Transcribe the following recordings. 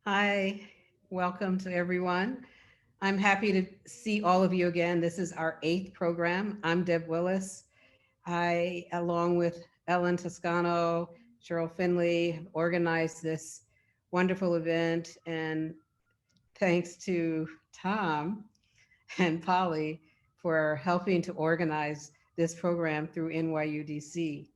Hi, welcome to everyone. I'm happy to see all of you again. This is our eighth program. I'm Deb Willis. I, along with Ellen Toscano, Cheryl Finley, have organized this wonderful event. And thanks to Tom and Polly for helping to organize this program through NYUDC.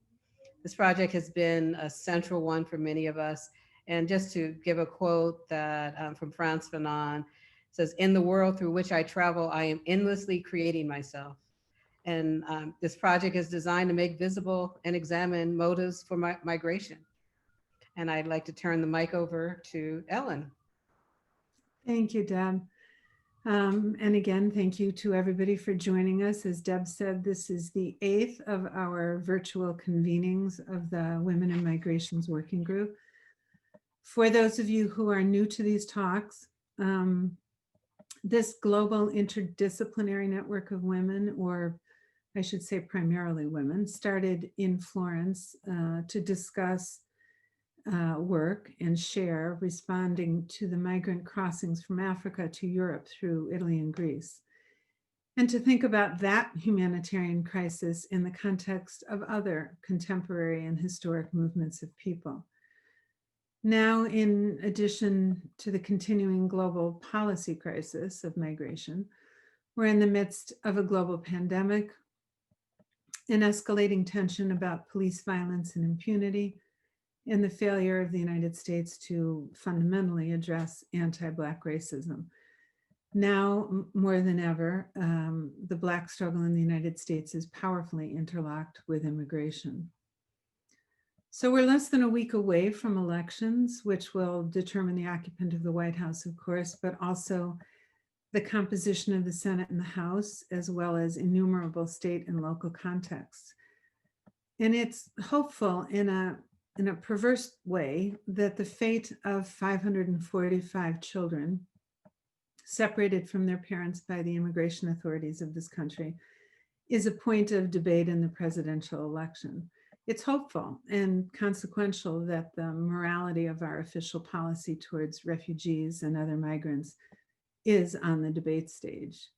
This project has been a central one for many of us. And just to give a quote that from Frantz Fanon, says, "In the world through which I travel, I am endlessly creating myself." And this project is designed to make visible and examine motives for migration. And I'd like to turn the mic over to Ellen. Thank you, Deb. And again, thank you to everybody for joining us. As Deb said, this is the eighth of our virtual convenings of the Women in Migrations Working Group. For those of you who are new to these talks, this global interdisciplinary network of women, or I should say primarily women, started in Florence to discuss work and share responding to the migrant crossings from Africa to Europe through Italy and Greece, and to think about that humanitarian crisis in the context of other contemporary and historic movements of people. Now, in addition to the continuing global policy crisis of migration, we're in the midst of a global pandemic, an escalating tension about police violence and impunity, and the failure of the United States to fundamentally address anti-Black racism. Now, more than ever, the Black struggle in the United States is powerfully interlocked with immigration. So we're less than a week away from elections, which will determine the occupant of the White House, of course, but also the composition of the Senate and the House, as well as innumerable state and local contexts. And it's hopeful in a perverse way that the fate of 545 children separated from their parents by the immigration authorities of this country is a point of debate in the presidential election. It's hopeful and consequential that the morality of our official policy towards refugees and other migrants is on the debate stage.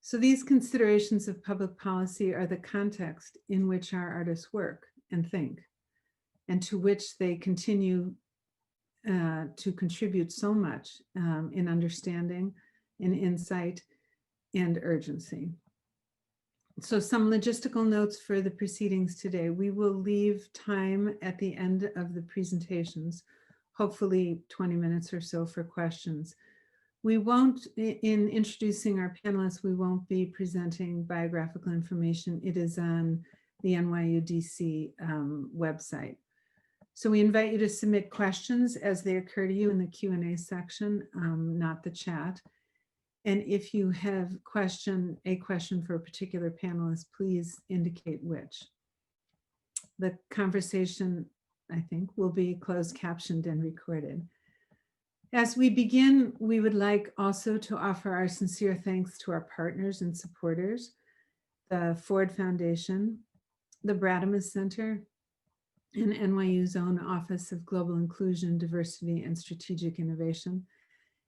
So these considerations of public policy are the context in which our artists work and think, and to which they continue to contribute so much in understanding, in insight, and urgency. So some logistical notes for the proceedings today. We will leave time at the end of the presentations, hopefully 20 minutes or so for questions. We won't, in introducing our panelists, we won't be presenting biographical information. It is on the NYUDC website. So we invite you to submit questions as they occur to you in the Q&A section, not the chat. And if you have a question for a particular panelist, please indicate which. The conversation, I think, will be closed captioned and recorded. As we begin, we would like also to offer our sincere thanks to our partners and supporters, the Ford Foundation, the Bradamus Center, and NYU's own Office of Global Inclusion, Diversity, and Strategic Innovation,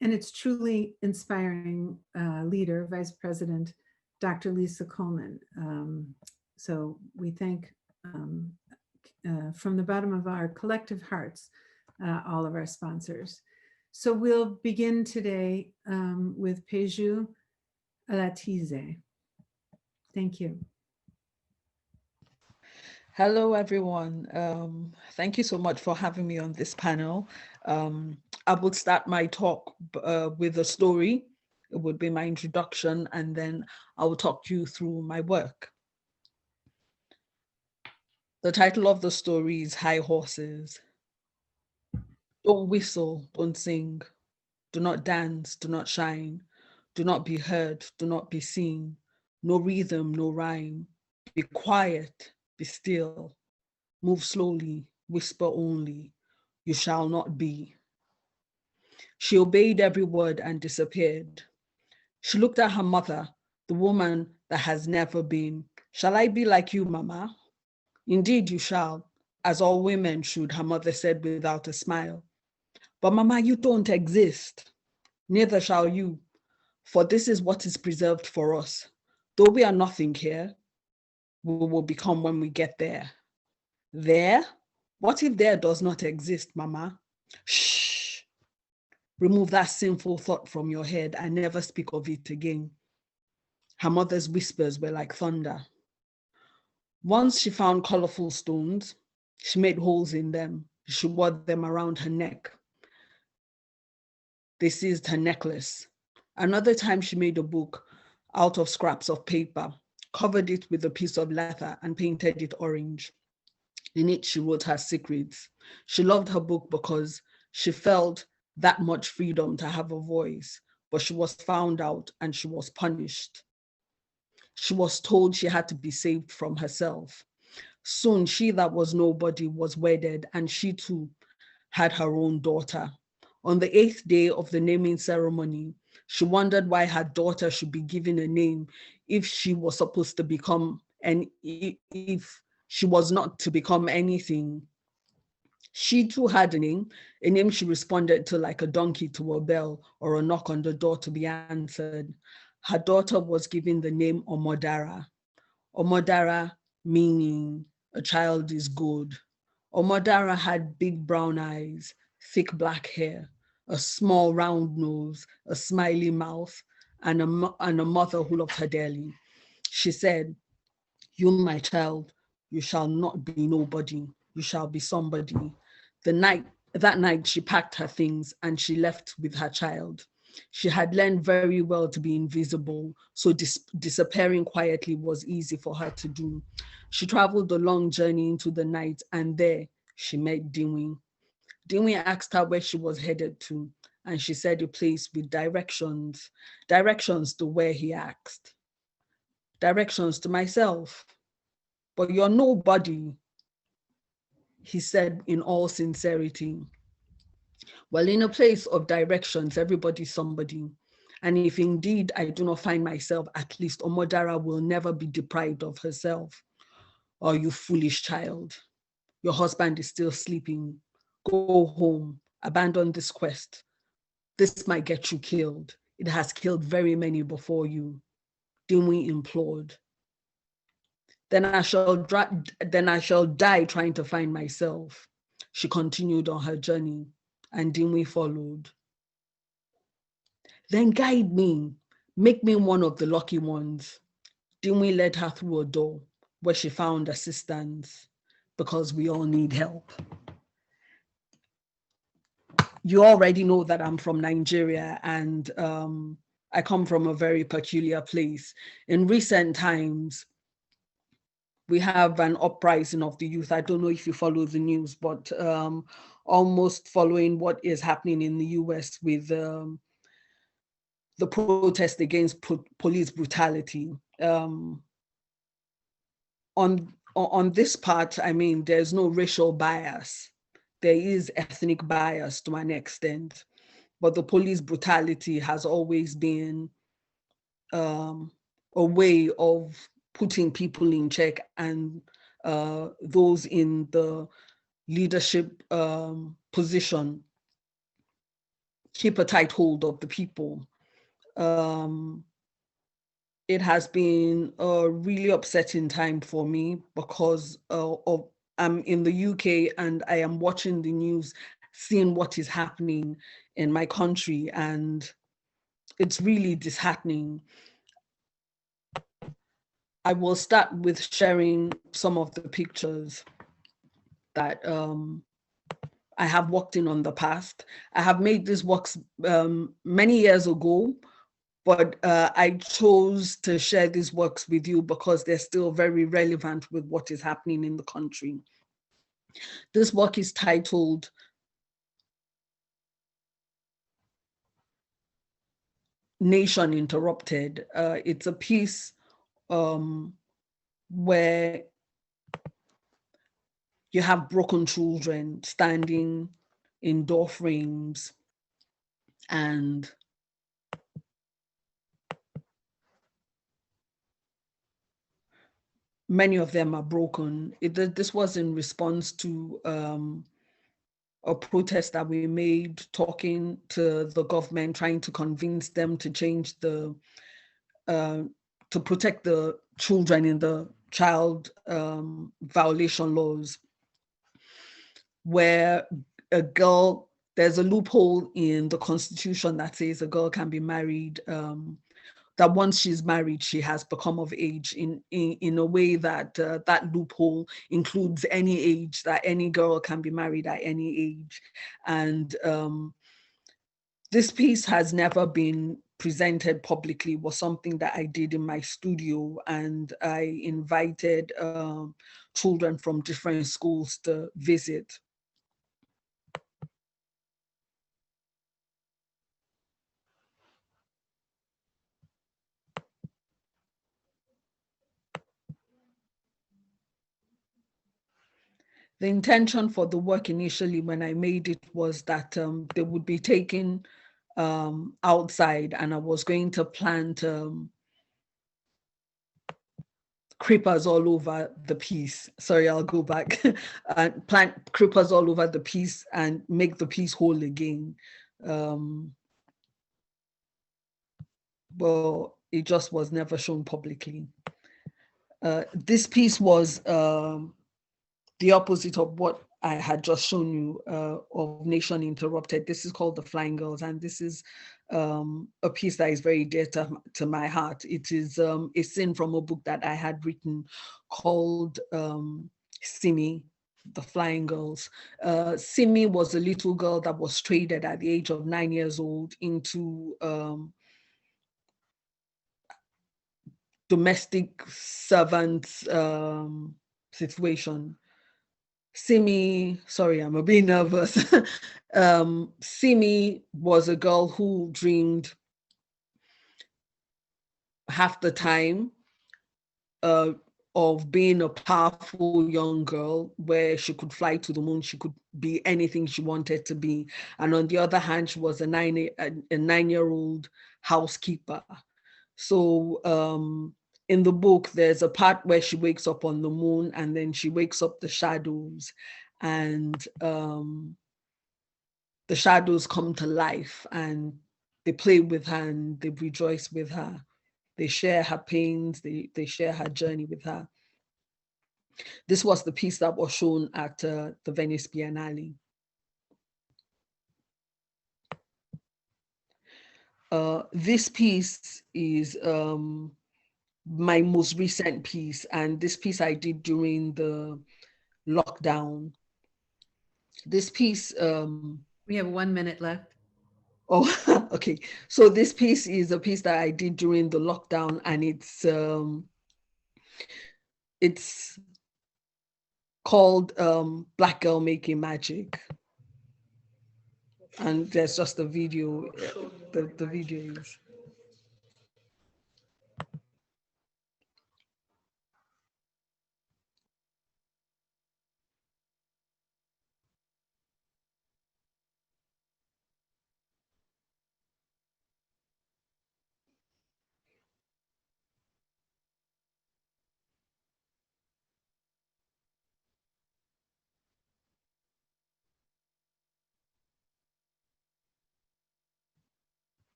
and its truly inspiring leader, Vice President, Dr. Lisa Coleman. So we thank from the bottom of our collective hearts, all of our sponsors. So we'll begin today with Peju Alatize. Thank you. Hello, everyone. Thank you so much for having me on this panel. I would start my talk with a story. It would be my introduction, and then I will talk you through my work. The title of the story is High Horses. Don't whistle, don't sing. Do not dance, do not shine. Do not be heard, do not be seen. No rhythm, no rhyme. Be quiet, be still. Move slowly, whisper only. You shall not be. She obeyed every word and disappeared. She looked at her mother, the woman that has never been. Shall I be like you, Mama? Indeed you shall, as all women should, her mother said without a smile. But Mama, you don't exist, neither shall you, for this is what is preserved for us. Though we are nothing here, we will become when we get there. There? What if there does not exist, Mama? Shh. Remove that sinful thought from your head and never speak of it again. Her mother's whispers were like thunder. Once she found colorful stones, she made holes in them. She wore them around her neck. They seized her necklace. Another time she made a book out of scraps of paper, covered it with a piece of leather and painted it orange. In it, she wrote her secrets. She loved her book because she felt that much freedom to have a voice, but she was found out and she was punished. She was told she had to be saved from herself. Soon, she that was nobody was wedded, and she too had her own daughter. On the 8th day of the naming ceremony, she wondered why her daughter should be given a name if she was supposed to become, and if she was not to become anything. She too had a name she responded to like a donkey to a bell or a knock on the door to be answered. Her daughter was given the name Omodara. Omodara meaning a child is good. Omodara had big brown eyes, thick black hair, a small round nose, a smiley mouth, and a mother who loved her dearly. She said, "You, my child, you shall not be nobody. You shall be somebody." That night, she packed her things and she left with her child. She had learned very well to be invisible, so disappearing quietly was easy for her to do. She traveled a long journey into the night, and there she met Dinwi. Dinwi asked her where she was headed to, and she said a place with directions. Directions to where, he asked. Directions to myself. But you're nobody, he said in all sincerity. Well, in a place of directions, everybody's somebody. And if indeed I do not find myself, at least Omodara will never be deprived of herself. Oh, you foolish child. Your husband is still sleeping. Go home, abandon this quest. This might get you killed. It has killed very many before you. Dinwi implored. Then I shall die trying to find myself. She continued on her journey, and Dinwi followed. Then guide me, make me one of the lucky ones. Dinwi led her through a door where she found assistance, because we all need help. You already know that I'm from Nigeria, and I come from a very peculiar place. In recent times, we have an uprising of the youth. I don't know if you follow the news, but almost following what is happening in the US with the protest against police brutality. On this part, I mean, there's no racial bias. There is ethnic bias to an extent, but the police brutality has always been a way of putting people in check, and those in the leadership position keep a tight hold of the people. It has been a really upsetting time for me because I'm in the UK and I am watching the news, seeing what is happening in my country, and it's really disheartening. I will start with sharing some of the pictures that I have worked in the past. I have made these works many years ago, but I chose to share these works with you because they're still very relevant with what is happening in the country. This work is titled Nation Interrupted. It's a piece where you have broken children standing in door frames, and many of them are broken. This was in response to a protest that we made, talking to the government, trying to convince them to change the, to protect the children in the child violation laws, where a girl, there's a loophole in the constitution that says a girl can be married, that once she's married, she has become of age in a way that that loophole includes any age, that any girl can be married at any age. And this piece has never been presented publicly, was something that I did in my studio, and I invited children from different schools to visit. The intention for the work initially when I made it was that they would be taken outside, and I was going to plant creepers all over the piece. Sorry, I'll go back. And plant creepers all over the piece and make the piece whole again. Well, it just was never shown publicly. This piece was the opposite of what I had just shown you of Nation Interrupted. This is called The Flying Girls, and this is a piece that is very dear to my heart. It is a scene from a book that I had written called Simi, The Flying Girls. Simi was a little girl that was traded at the age of 9 years old into domestic servants situation. Simi, sorry, I'm a bit nervous. Simi was a girl who dreamed half the time of being a powerful young girl where she could fly to the moon, she could be anything she wanted to be. And on the other hand, she was a 9-year-old housekeeper. So in the book, there's a part where she wakes up on the moon, and then she wakes up the shadows, and the shadows come to life, and they play with her and they rejoice with her. They share her pains, they share her journey with her. This was the piece that was shown at the Venice Biennale. This piece is my most recent piece, and this piece I did during the lockdown. This piece We have 1 minute left. Oh, okay. So this piece is a piece that I did during the lockdown, and it's called Black Girl Making Magic. And there's just a video, the video is.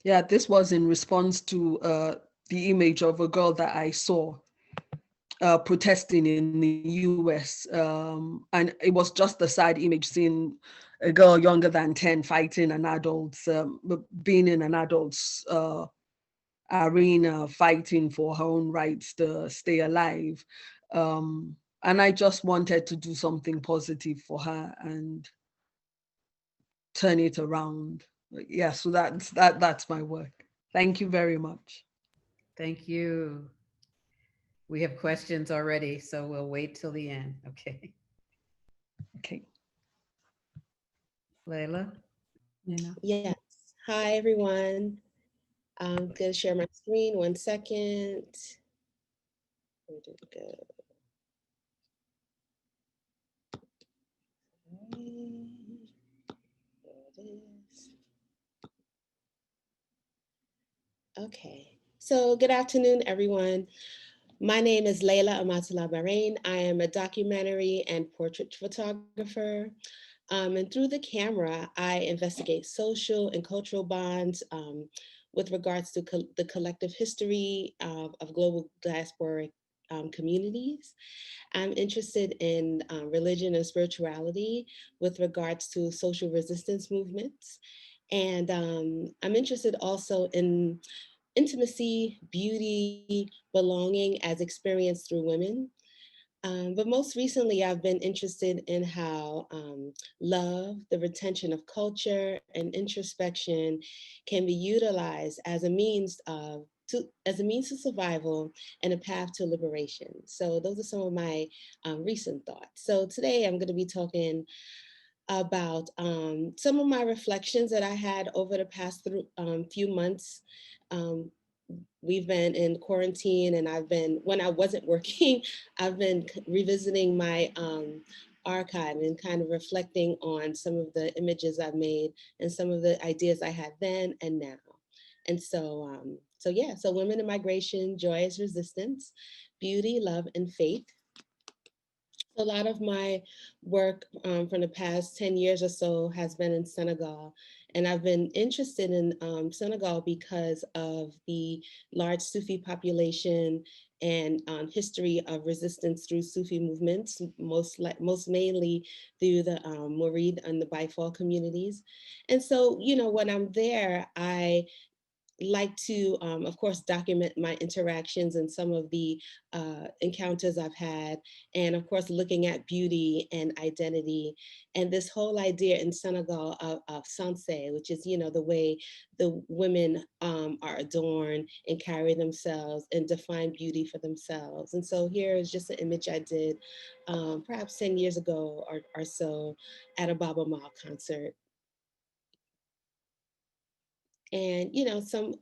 Yeah, this was in response to the image of a girl that I saw protesting in the US. And it was just a sad image, seeing a girl younger than 10 fighting an adult, being in an adult's arena, fighting for her own rights to stay alive. And I just wanted to do something positive for her and turn it around. Yeah, so that's my work. Thank you very much. Thank you. We have questions already, so we'll wait till the end. Okay. Okay. Layla? Yes. Hi, everyone. I'm going to share my screen. 1 second. Where did it go? There it is. Okay. So good afternoon, everyone. My name is Layla Amatullah Bahrain. I am a documentary and portrait photographer. And through the camera, I investigate social and cultural bonds with regards to the collective history of global diasporic communities. I'm interested in religion and spirituality with regards to social resistance movements. And I'm interested also in intimacy, beauty, belonging as experienced through women. But most recently, I've been interested in how love, the retention of culture, and introspection can be utilized as a means of survival and a path to liberation. So those are some of my recent thoughts. So today I'm going to be talking about some of my reflections that I had over the past few months. Um, we've been in quarantine, and when I wasn't working, I've been revisiting my archive and kind of reflecting on some of the images I've made and some of the ideas I had then and now. And so women in migration, joyous resistance, beauty, love, and faith. A lot of my work from the past 10 years or so has been in Senegal. And I've been interested in Senegal because of the large Sufi population and history of resistance through Sufi movements, most mainly through the Murid and the Baifal communities. And so, when I'm there, I like to, of course, document my interactions and some of the encounters I've had, and of course, looking at beauty and identity, and this whole idea in Senegal of sanse, which is, the way the women are adorned and carry themselves and define beauty for themselves. And so here is just an image I did perhaps 10 years ago or so at a Baba Mal concert. And some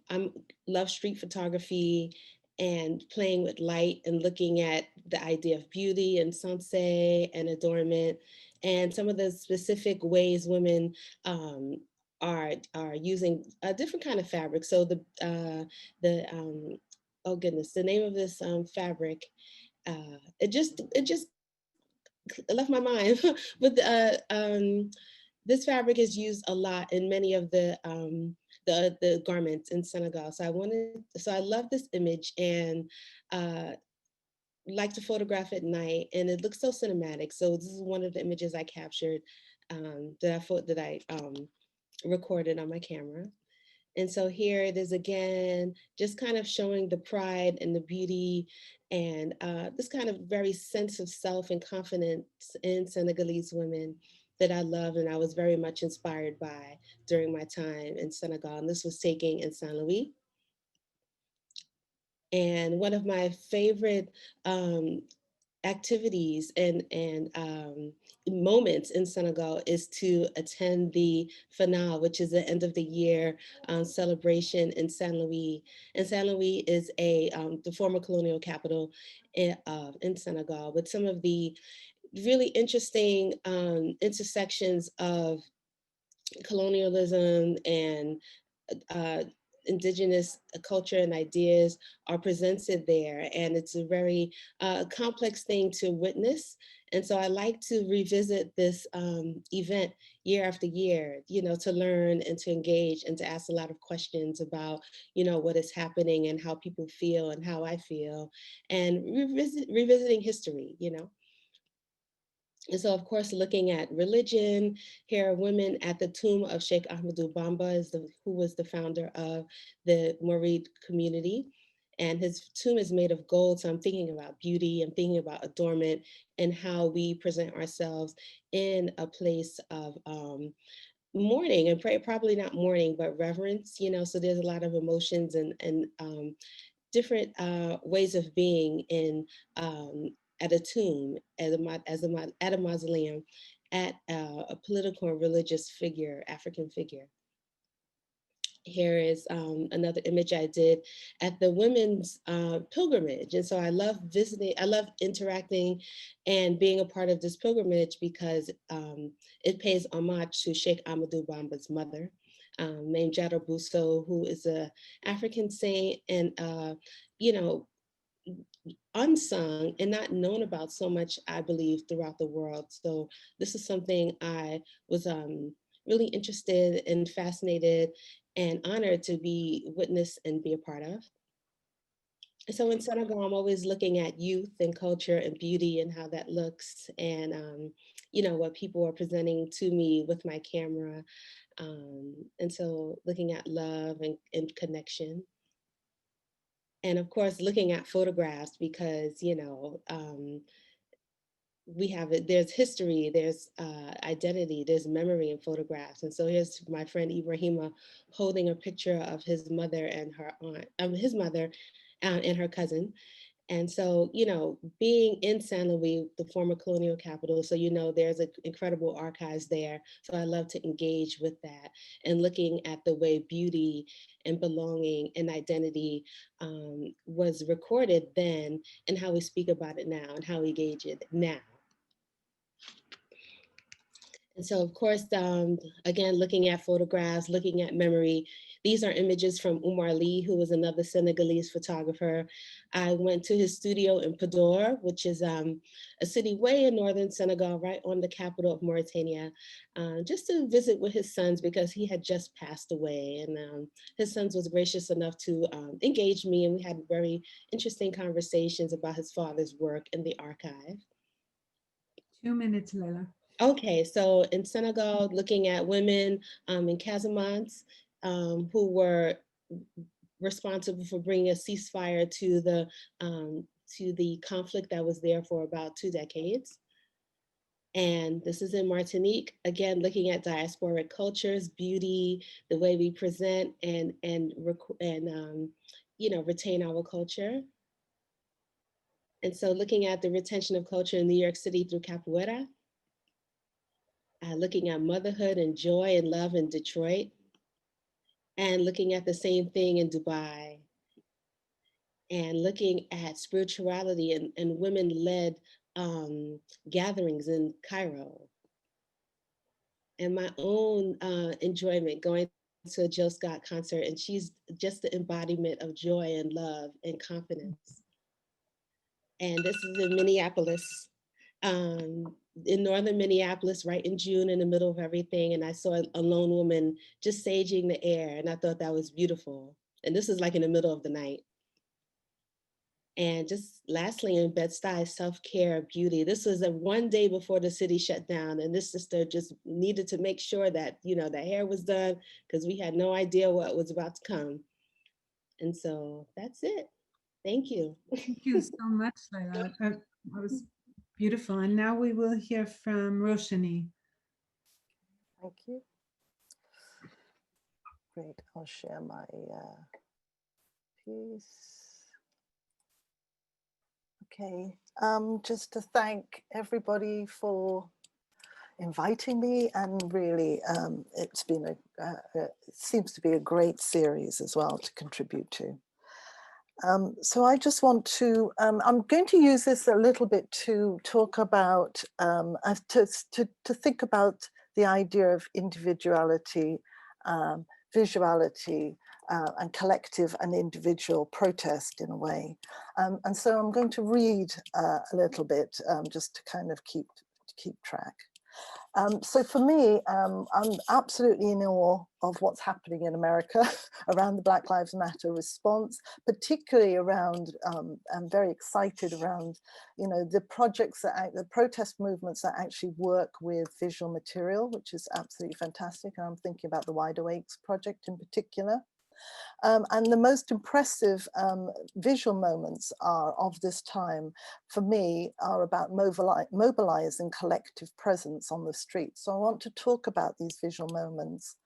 love street photography and playing with light and looking at the idea of beauty and sanse and adornment, and some of the specific ways women are using a different kind of fabric. So the oh goodness, the name of this fabric, it just left my mind. But this fabric is used a lot in many of the garments in Senegal. So I love this image, and uh, like to photograph at night, and it looks so cinematic. So this is one of the images I captured, that I recorded on my camera. And so here it is again, just kind of showing the pride and the beauty and this kind of very sense of self and confidence in Senegalese women that I love and I was very much inspired by during my time in Senegal. And this was taken in Saint Louis. And one of my favorite activities and moments in Senegal is to attend the Fanal, which is the end of the year celebration in Saint Louis. And Saint Louis is the former colonial capital in Senegal, with some of the really interesting intersections of colonialism and uh, indigenous culture and ideas are presented there. And it's a very complex thing to witness. And so I like to revisit this event year after year, to learn and to engage and to ask a lot of questions about, what is happening and how people feel and how I feel, and revisiting history. And so, of course, looking at religion, here are women at the tomb of Sheikh Ahmadou Bamba, who was the founder of the Murid community. And his tomb is made of gold. So I'm thinking about beauty, I'm thinking about adornment and how we present ourselves in a place of mourning, and probably not mourning, but reverence, so there's a lot of emotions and different ways of being in at a tomb, at a mausoleum, at a political and religious figure, African figure. Here is another image I did at the women's pilgrimage. And so I love visiting, I love interacting and being a part of this pilgrimage because it pays homage to Sheikh Amadou Bamba's mother, named Jado Busso, who is a African saint and, you know, unsung and not known about so much, I believe, throughout the world. So this is something I was really interested and fascinated and honored to be witness and be a part of. So in Senegal, I'm always looking at youth and culture and beauty and how that looks, and what people are presenting to me with my camera. And so looking at love and connection. And of course, looking at photographs because, we have it, there's history, there's identity, there's memory in photographs. And so here's my friend Ibrahima holding a picture of his mother and her aunt, his mother and her cousin. And so, being in San Louis, the former colonial capital, so, there's an incredible archives there. So I love to engage with that and looking at the way beauty and belonging and identity was recorded then and how we speak about it now and how we engage it now. And so, of course, again, looking at photographs, looking at memory, these are images from Umar Lee, who was another Senegalese photographer. I went to his studio in Podor, which is a city way in northern Senegal, right on the capital of Mauritania, just to visit with his sons because he had just passed away. And his sons was gracious enough to engage me, and we had very interesting conversations about his father's work in the archive. 2 minutes, Leila. Okay, so in Senegal, looking at women in Casamance who were responsible for bringing a ceasefire to the conflict that was there for about 2 decades. And this is in Martinique, again, looking at diasporic cultures, beauty, the way we present and retain our culture. And so looking at the retention of culture in New York City through capoeira. Looking at motherhood and joy and love in Detroit, and looking at the same thing in Dubai, and looking at spirituality and women-led gatherings in Cairo, and my own enjoyment going to a Jill Scott concert, and she's just the embodiment of joy and love and confidence. And this is in Minneapolis. In northern Minneapolis, right in June, in the middle of everything, and I saw a lone woman just saging the air, and I thought that was beautiful. And this is like in the middle of the night. And just lastly, in Bed-Stuy, self-care, beauty. This was one day before the city shut down, and this sister just needed to make sure that the hair was done because we had no idea what was about to come. And so that's it. Thank you. Thank you so much, Leila. That was beautiful. And now we will hear from Roshani. Thank you. Great, I'll share my piece. Okay, just to thank everybody for inviting me, and really it's been it seems to be a great series as well to contribute to. So I just want to, I'm going to use this a little bit to talk about, to think about the idea of individuality, visuality, and collective and individual protest in a way. And so I'm going to read a little bit just to kind of keep track. So for me, I'm absolutely in awe of what's happening in America around the Black Lives Matter response, particularly around, I'm very excited around, the projects the protest movements that actually work with visual material, which is absolutely fantastic. And I'm thinking about the Wide Awakes project in particular. And the most impressive visual moments of this time, for me, are about mobilizing collective presence on the street. So I want to talk about these visual moments.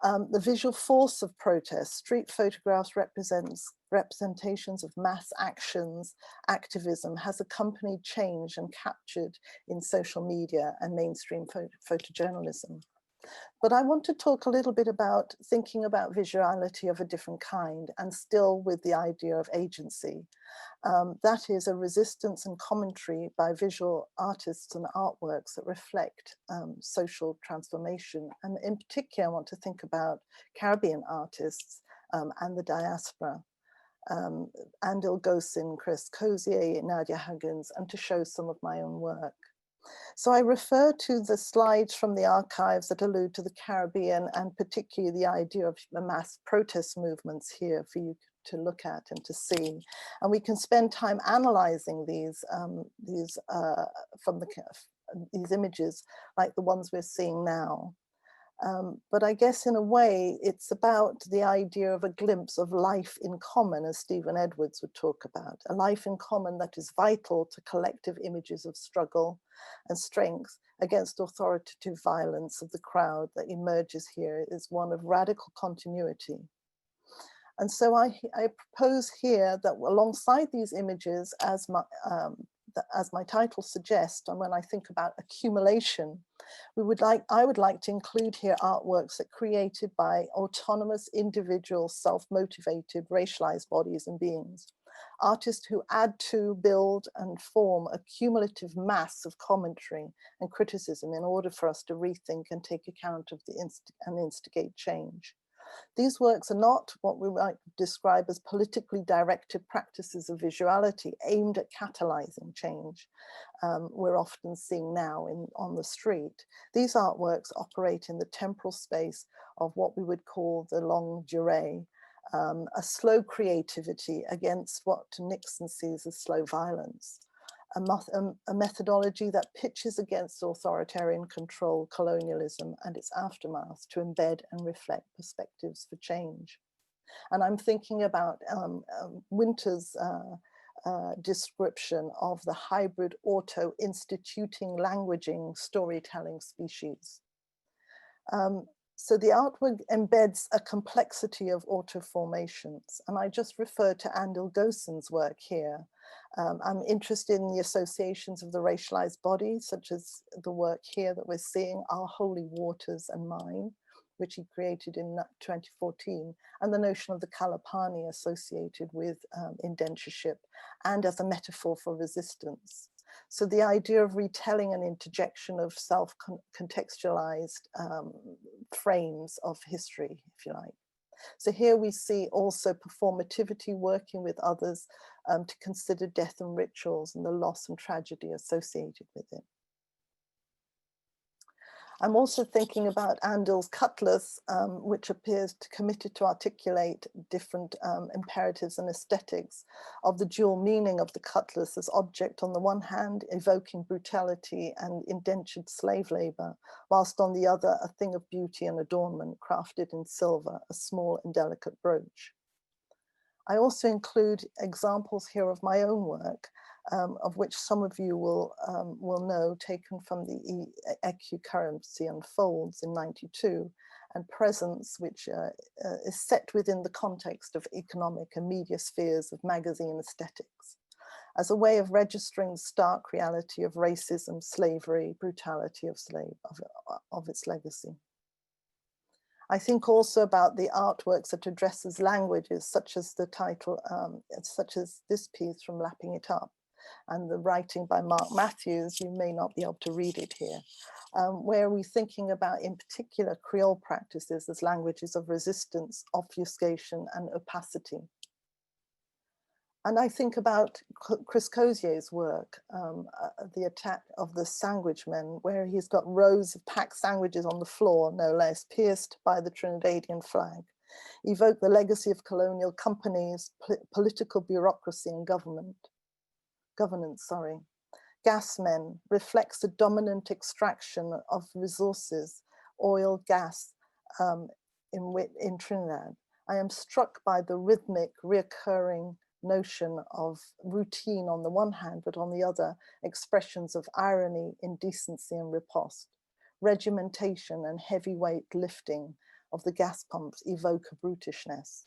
The visual force of protest. Street photographs representations of mass actions, activism, has accompanied change and captured in social media and mainstream photojournalism. But I want to talk a little bit about thinking about visuality of a different kind, and still with the idea of agency. That is a resistance and commentary by visual artists and artworks that reflect social transformation. And in particular, I want to think about Caribbean artists and the diaspora. Andil Gosin, Chris Cozier, Nadia Huggins, and to show some of my own work. So I refer to the slides from the archives that allude to the Caribbean, and particularly the idea of mass protest movements here for you to look at and to see. And we can spend time analyzing these images like the ones we're seeing now. But I guess in a way, it's about the idea of a glimpse of life in common, as Stephen Edwards would talk about, a life in common that is vital to collective images of struggle and strength against authoritative violence of the crowd that emerges here is one of radical continuity. And so I propose here that alongside these images, as my title suggests, and when I think about accumulation, I would like to include here artworks that are created by autonomous, individual, self-motivated, racialized bodies and beings. Artists who add to, build, and form a cumulative mass of commentary and criticism in order for us to rethink and take account of and instigate change. These works are not what we might describe as politically directed practices of visuality aimed at catalyzing change we're often seeing now on the street. These artworks operate in the temporal space of what we would call the longue durée, a slow creativity against what Nixon sees as slow violence. A methodology that pitches against authoritarian control, colonialism, and its aftermath to embed and reflect perspectives for change. And I'm thinking about Winter's description of the hybrid auto-instituting languaging storytelling species. So the artwork embeds a complexity of auto-formations, and I just refer to Andil Gosin's work here. I'm interested in the associations of the racialized body, such as the work here that we're seeing, Our Holy Waters and Mine, which he created in 2014, and the notion of the Kalapani associated with indentureship and as a metaphor for resistance. So the idea of retelling an interjection of self-contextualized frames of history, if you like. So here we see also performativity working with others to consider death and rituals and the loss and tragedy associated with it. I'm also thinking about Andil's cutlass, which appears committed to articulate different imperatives and aesthetics of the dual meaning of the cutlass as object on the one hand, evoking brutality and indentured slave labor, whilst on the other, a thing of beauty and adornment crafted in silver, a small and delicate brooch. I also include examples here of my own work, of which some of you will know, taken from the EQ Currency Unfolds in '92, and Presence, which is set within the context of economic and media spheres of magazine aesthetics, as a way of registering the stark reality of racism, slavery, brutality of its legacy. I think also about the artworks that addresses languages, such as the title, such as this piece from Lapping It Up, and the writing by Mark Matthews. You may not be able to read it here, where we're thinking about, in particular, Creole practices as languages of resistance, obfuscation, and opacity. And I think about Chris Cozier's work, the attack of the sandwich men, where he's got rows of packed sandwiches on the floor, no less, pierced by the Trinidadian flag, evoke the legacy of colonial companies, political bureaucracy and governance. Gas men reflects the dominant extraction of resources, oil, gas, in Trinidad. I am struck by the rhythmic, reoccurring notion of routine on the one hand, but on the other, expressions of irony, indecency, and riposte. Regimentation and heavyweight lifting of the gas pumps evoke a brutishness.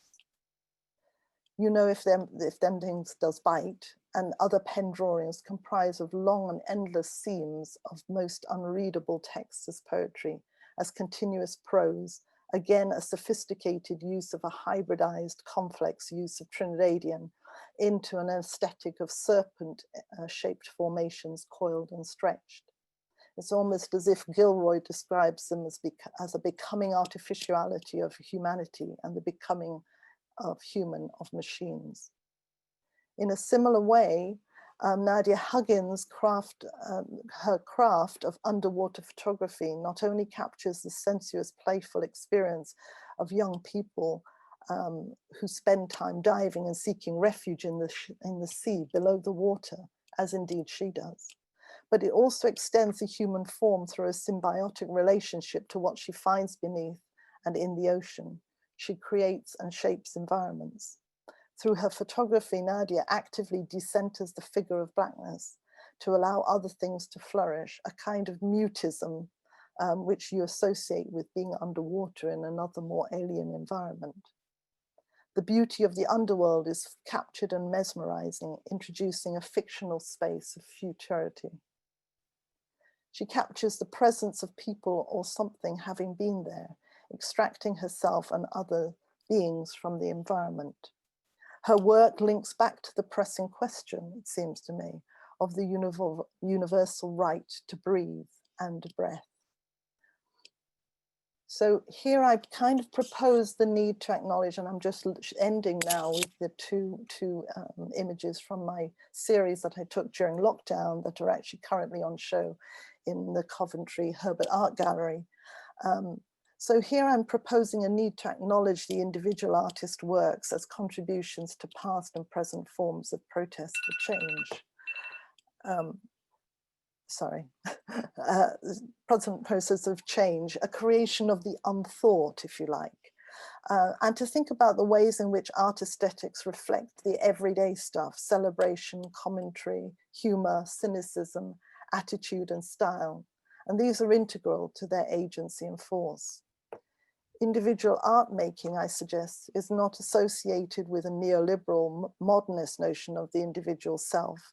You know, if them things does bite, and other pen drawings comprise of long and endless seams of most unreadable texts as poetry, as continuous prose, again, a sophisticated use of a hybridized, complex use of Trinidadian into an aesthetic of serpent-shaped formations coiled and stretched. It's almost as if Gilroy describes them as a becoming artificiality of humanity and the becoming of human of machines. In a similar way, Nadia Huggins' her craft of underwater photography not only captures the sensuous, playful experience of young people who spend time diving and seeking refuge in the sea below the water, as indeed she does, but it also extends the human form through a symbiotic relationship to what she finds beneath and in the ocean. She creates and shapes environments. Through her photography, Nadia actively decenters the figure of blackness to allow other things to flourish, a kind of mutism which you associate with being underwater in another more alien environment. The beauty of the underworld is captured and mesmerizing, introducing a fictional space of futurity. She captures the presence of people or something having been there, extracting herself and other beings from the environment. Her work links back to the pressing question, it seems to me, of the universal right to breathe and breath. So here I've kind of proposed the need to acknowledge, and I'm just ending now with the two images from my series that I took during lockdown that are actually currently on show in the Coventry Herbert Art Gallery. So here I'm proposing a need to acknowledge the individual artist works as contributions to past and present forms of protest for change. Present process of change, a creation of the unthought, if you like, and to think about the ways in which art aesthetics reflect the everyday stuff, celebration, commentary, humor, cynicism, attitude, and style. And these are integral to their agency and force. Individual art making, I suggest, is not associated with a neoliberal modernist notion of the individual self,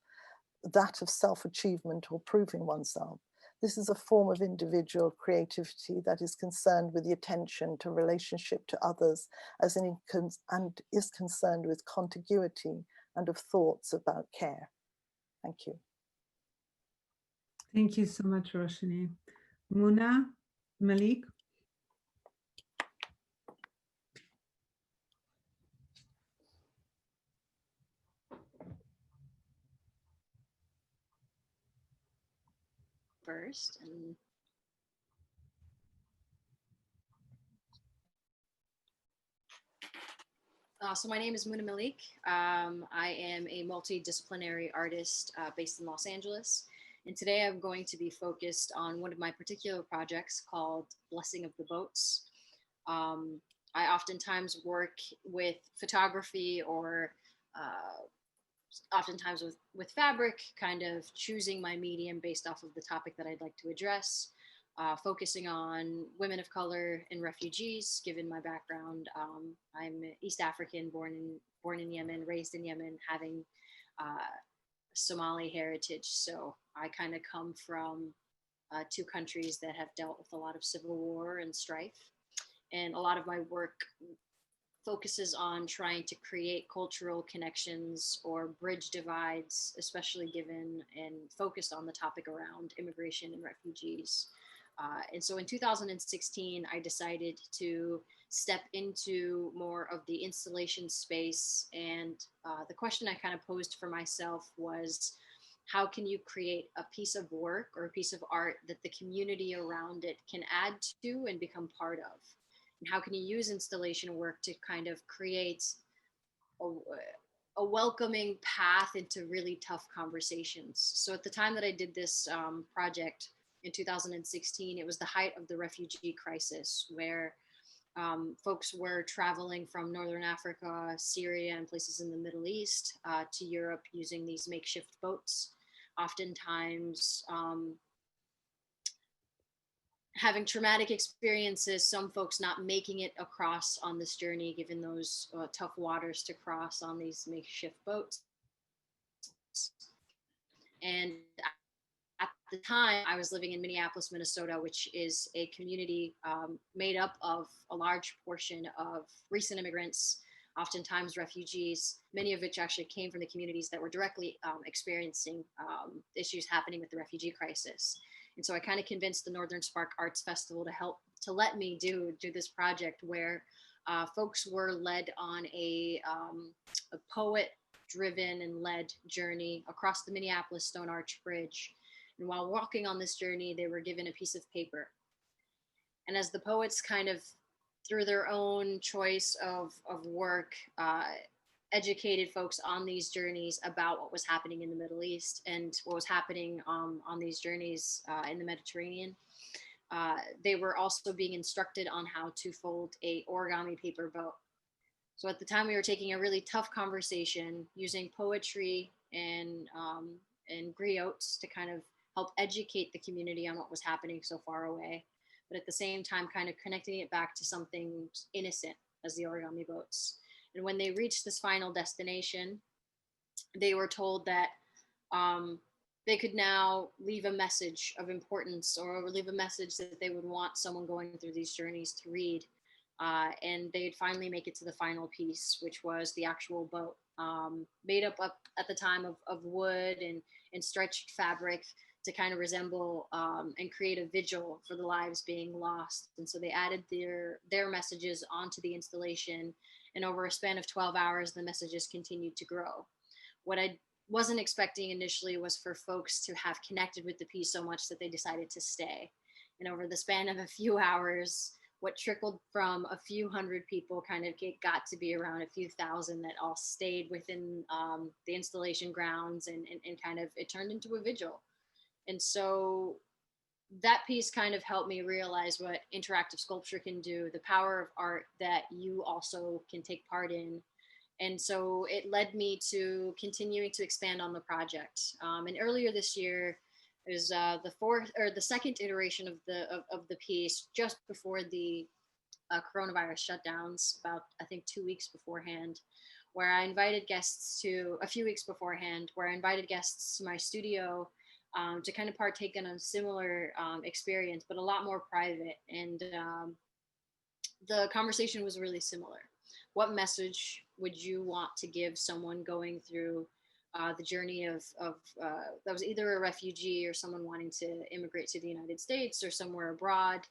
that of self-achievement or proving oneself. This is a form of individual creativity that is concerned with the attention to relationship to others and is concerned with contiguity and of thoughts about care. Thank you. Thank you so much, Roshani. Muna Malik. First. So my name is Muna Malik. I am a multidisciplinary artist based in Los Angeles. And today I'm going to be focused on one of my particular projects called Blessing of the Boats. I oftentimes work with photography or oftentimes with fabric, kind of choosing my medium based off of the topic that I'd like to address, focusing on women of color and refugees, given my background. I'm East African, born in Yemen, raised in Yemen, having Somali heritage. So I kind of come from two countries that have dealt with a lot of civil war and strife. And a lot of my work focuses on trying to create cultural connections or bridge divides, especially given and focused on the topic around immigration and refugees. And so in 2016, I decided to step into more of the installation space. And the question I kind of posed for myself was, how can you create a piece of work or a piece of art that the community around it can add to and become part of? And how can you use installation work to kind of create a welcoming path into really tough conversations? So at the time that I did this project in 2016, it was the height of the refugee crisis, where folks were traveling from Northern Africa, Syria, and places in the Middle East to Europe using these makeshift boats, oftentimes having traumatic experiences, some folks not making it across on this journey, given those tough waters to cross on these makeshift boats. And at the time, I was living in Minneapolis, Minnesota, which is a community made up of a large portion of recent immigrants, oftentimes refugees, many of which actually came from the communities that were directly experiencing issues happening with the refugee crisis. And so I kind of convinced the Northern Spark Arts Festival to let me do this project where folks were led on a poet-driven and led journey across the Minneapolis Stone Arch Bridge. And while walking on this journey, they were given a piece of paper. And as the poets kind of, through their own choice of work, educated folks on these journeys about what was happening in the Middle East and what was happening on these journeys in the Mediterranean. They were also being instructed on how to fold a origami paper boat. So at the time, we were taking a really tough conversation using poetry and griots to kind of help educate the community on what was happening so far away, but at the same time, kind of connecting it back to something innocent as the origami boats. And when they reached this final destination, they were told that they could now leave a message of importance or leave a message that they would want someone going through these journeys to read. And they'd finally make it to the final piece, which was the actual boat, made up at the time of wood and stretched fabric to kind of resemble and create a vigil for the lives being lost. And so they added their messages onto the installation. And over a span of 12 hours, the messages continued to grow. What I wasn't expecting initially was for folks to have connected with the piece so much that they decided to stay. And over the span of a few hours, what trickled from a few hundred people kind of got to be around a few thousand that all stayed within the installation grounds, and kind of it turned into a vigil. And so that piece kind of helped me realize what interactive sculpture can do, the power of art that you also can take part in. And so it led me to continuing to expand on the project. And earlier this year, it was the second iteration of the piece, just before the coronavirus shutdowns, about I think 2 weeks beforehand, where I invited guests to a few weeks beforehand, where I invited guests to my studio to kind of partake in a similar experience, but a lot more private. And the conversation was really similar. What message would you want to give someone going through the journey of that was either a refugee or someone wanting to immigrate to the United States or somewhere abroad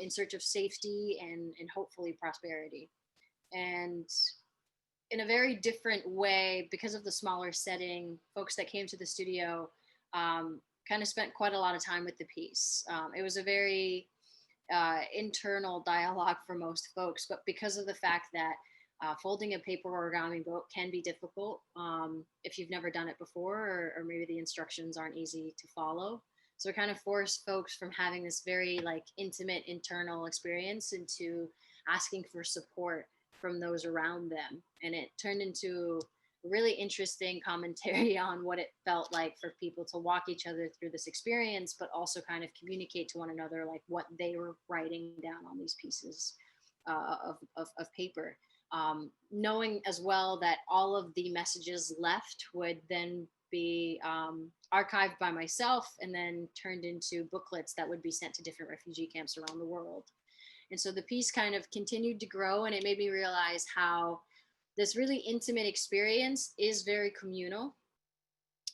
in search of safety and hopefully prosperity? And in a very different way, because of the smaller setting, folks that came to the studio kind of spent quite a lot of time with the piece. It was a very internal dialogue for most folks, but because of the fact that folding a paper origami boat can be difficult if you've never done it before, or maybe the instructions aren't easy to follow. So it kind of forced folks from having this very like intimate internal experience into asking for support from those around them. And it turned into a really interesting commentary on what it felt like for people to walk each other through this experience, but also kind of communicate to one another like what they were writing down on these pieces of paper. Knowing as well that all of the messages left would then be archived by myself and then turned into booklets that would be sent to different refugee camps around the world. And so the piece kind of continued to grow, and it made me realize how this really intimate experience is very communal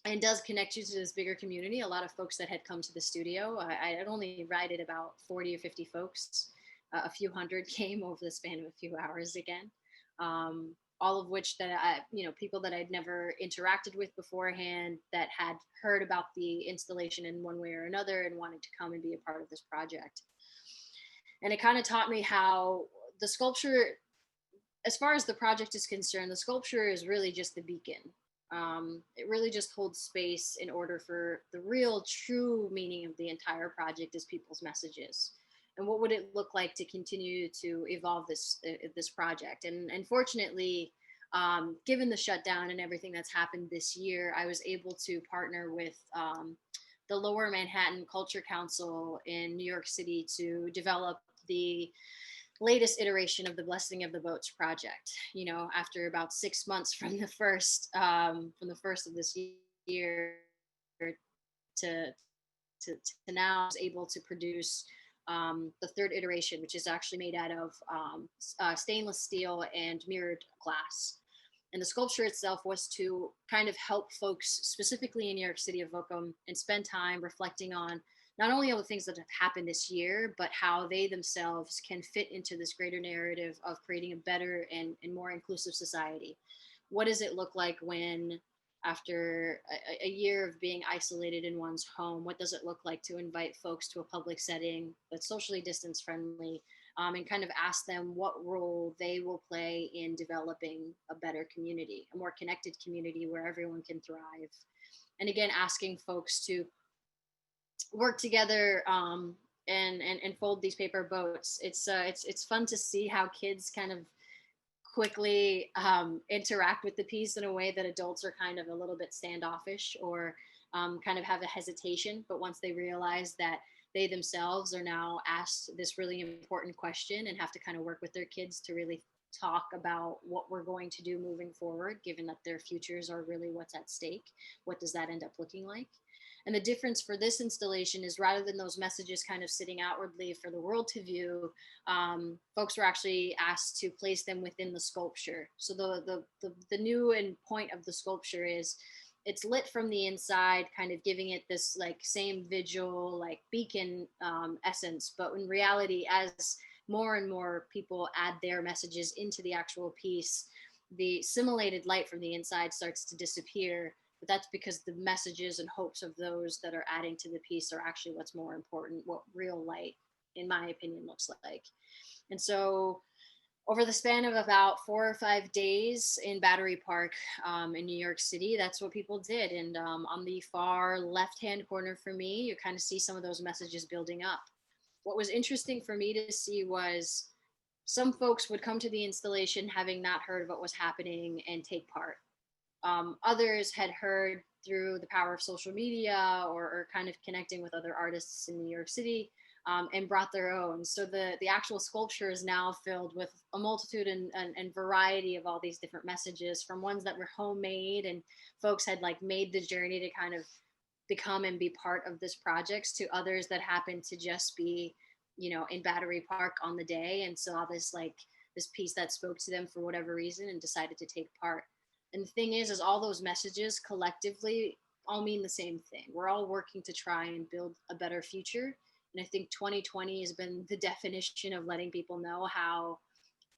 and does connect you to this bigger community. A lot of folks that had come to the studio, I had only invited about 40 or 50 folks. A few hundred came over the span of a few hours again. All of which that people that I'd never interacted with beforehand, that had heard about the installation in one way or another and wanted to come and be a part of this project. And it kind of taught me how the sculpture, as far as the project is concerned, the sculpture is really just the beacon. It really just holds space in order for the real true meaning of the entire project is people's messages. And what would it look like to continue to evolve this project? And fortunately, given the shutdown and everything that's happened this year, I was able to partner with the Lower Manhattan Culture Council in New York City to develop the latest iteration of the Blessing of the Boats project. You know, after about 6 months from the first of this year to now, I was able to produce the third iteration, which is actually made out of stainless steel and mirrored glass. And the sculpture itself was to kind of help folks specifically in New York City evoke them and spend time reflecting on not only all the things that have happened this year, but how they themselves can fit into this greater narrative of creating a better and more inclusive society. What does it look like when, after a year of being isolated in one's home, what does it look like to invite folks to a public setting that's socially distance friendly, and kind of ask them what role they will play in developing a better community, a more connected community where everyone can thrive. And again, asking folks to work together, and fold these paper boats. It's fun to see how kids kind of quickly interact with the piece in a way that adults are kind of a little bit standoffish, or kind of have a hesitation. But once they realize that they themselves are now asked this really important question and have to kind of work with their kids to really talk about what we're going to do moving forward, given that their futures are really what's at stake, what does that end up looking like? And the difference for this installation is, rather than those messages kind of sitting outwardly for the world to view, folks were actually asked to place them within the sculpture. So the new and point of the sculpture is it's lit from the inside, kind of giving it this like same vigil, like beacon essence. But in reality, as more and more people add their messages into the actual piece, the simulated light from the inside starts to disappear. But that's because the messages and hopes of those that are adding to the piece are actually what's more important, what real light, in my opinion, looks like. And so over the span of about 4 or 5 days in Battery Park, in New York City, that's what people did. And on the far left-hand corner for me, you kind of see some of those messages building up. What was interesting for me to see was some folks would come to the installation having not heard of what was happening and take part. Others had heard through the power of social media, or kind of connecting with other artists in New York City, and brought their own. So the actual sculpture is now filled with a multitude and variety of all these different messages, from ones that were homemade and folks had like made the journey to kind of become and be part of this project, to others that happened to just be, in Battery Park on the day and saw this piece that spoke to them for whatever reason and decided to take part. And the thing is all those messages collectively all mean the same thing. We're all working to try and build a better future. And I think 2020 has been the definition of letting people know how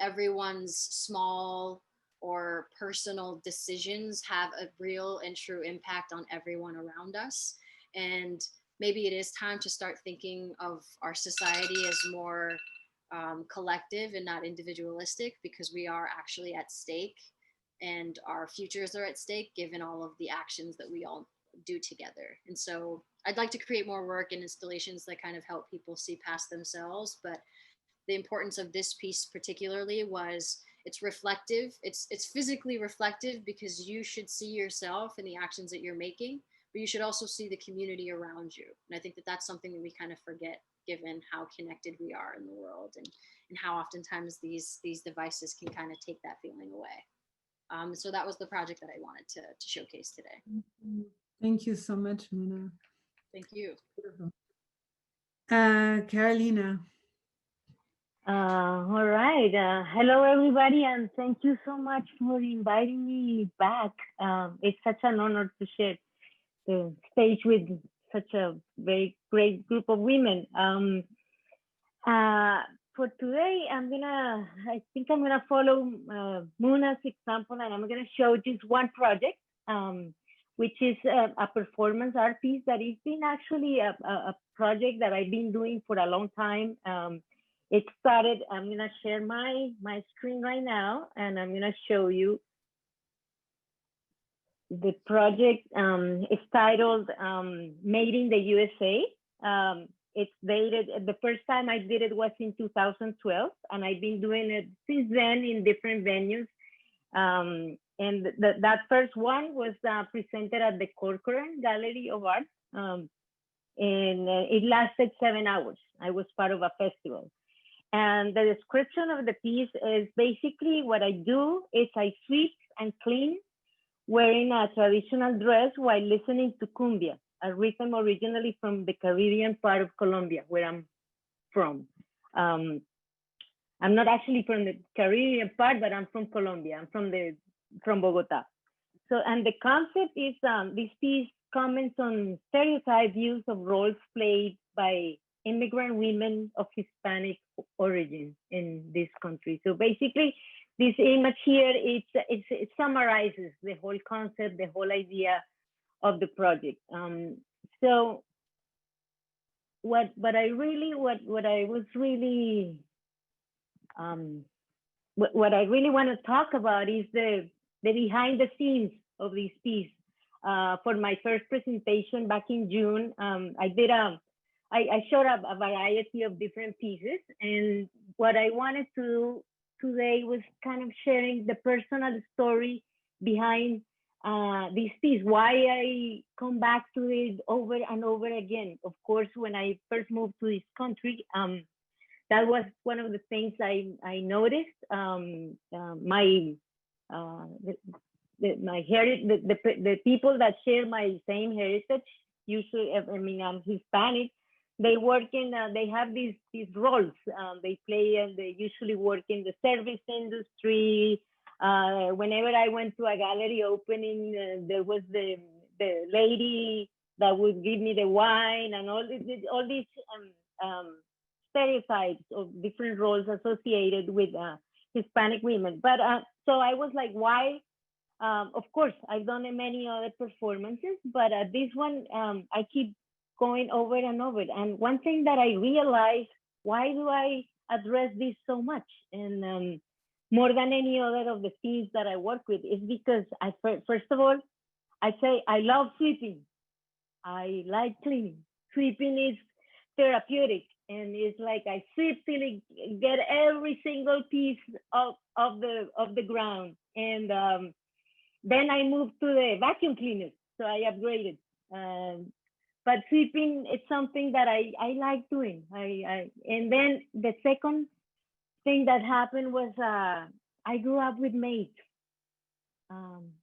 everyone's small or personal decisions have a real and true impact on everyone around us. And maybe it is time to start thinking of our society as more collective and not individualistic, because we are actually at stake and our futures are at stake given all of the actions that we all do together. And so I'd like to create more work and installations that kind of help people see past themselves. But the importance of this piece particularly was it's reflective. It's physically reflective because you should see yourself in the actions that you're making, but you should also see the community around you. And I think that that's something that we kind of forget, given how connected we are in the world, and how oftentimes these devices can kind of take that feeling away. So that was the project that I wanted to showcase today. Thank you so much, Mina. Thank you. Beautiful. Carolina. All right. Hello, everybody, and thank you so much for inviting me back. It's such an honor to share the stage with such a very great group of women. For today, I think I'm gonna follow Muna's example, and I'm gonna show just one project, which is a performance art piece that has been actually a project that I've been doing for a long time. It started, I'm gonna share my screen right now, and I'm gonna show you the project. It's titled Made in the USA. It's dated, the first time I did it was in 2012, and I've been doing it since then in different venues. And that first one was presented at the Corcoran Gallery of Art, and it lasted 7 hours. I was part of a festival. And the description of the piece is basically what I do is I sweep and clean wearing a traditional dress while listening to cumbia, a rhythm originally from the Caribbean part of Colombia, where I'm from. I'm not actually from the Caribbean part, but I'm from Colombia. I'm from Bogota. So, and the concept is this piece comments on stereotype views of roles played by immigrant women of Hispanic origin in this country. So basically, this image here, it summarizes the whole concept, the whole idea of the project. So what I really want to talk about is the behind the scenes of this piece. For my first presentation back in June, I showed up a variety of different pieces, and what I wanted to do today was kind of sharing the personal story behind this piece, why I come back to it over and over again. Of course, when I first moved to this country, that was one of the things I noticed. My heritage, the people that share my same heritage, usually, I mean, I'm Hispanic. They work in, they have these roles. They play, and they usually work in the service industry. Whenever I went to a gallery opening, there was the lady that would give me the wine, and all these stereotypes of different roles associated with Hispanic women. But so I was like, why? Of course, I've done many other performances, but this one, I keep going over and over. And one thing that I realized, why do I address this so much? And more than any other of the themes that I work with, is because first of all, I say I love sweeping. I like cleaning. Sweeping is therapeutic, and it's like I sweep till I get every single piece of the ground, and then I moved to the vacuum cleaner, so I upgraded. But sweeping, it's something that I like doing. And then the second thing that happened was I grew up with maids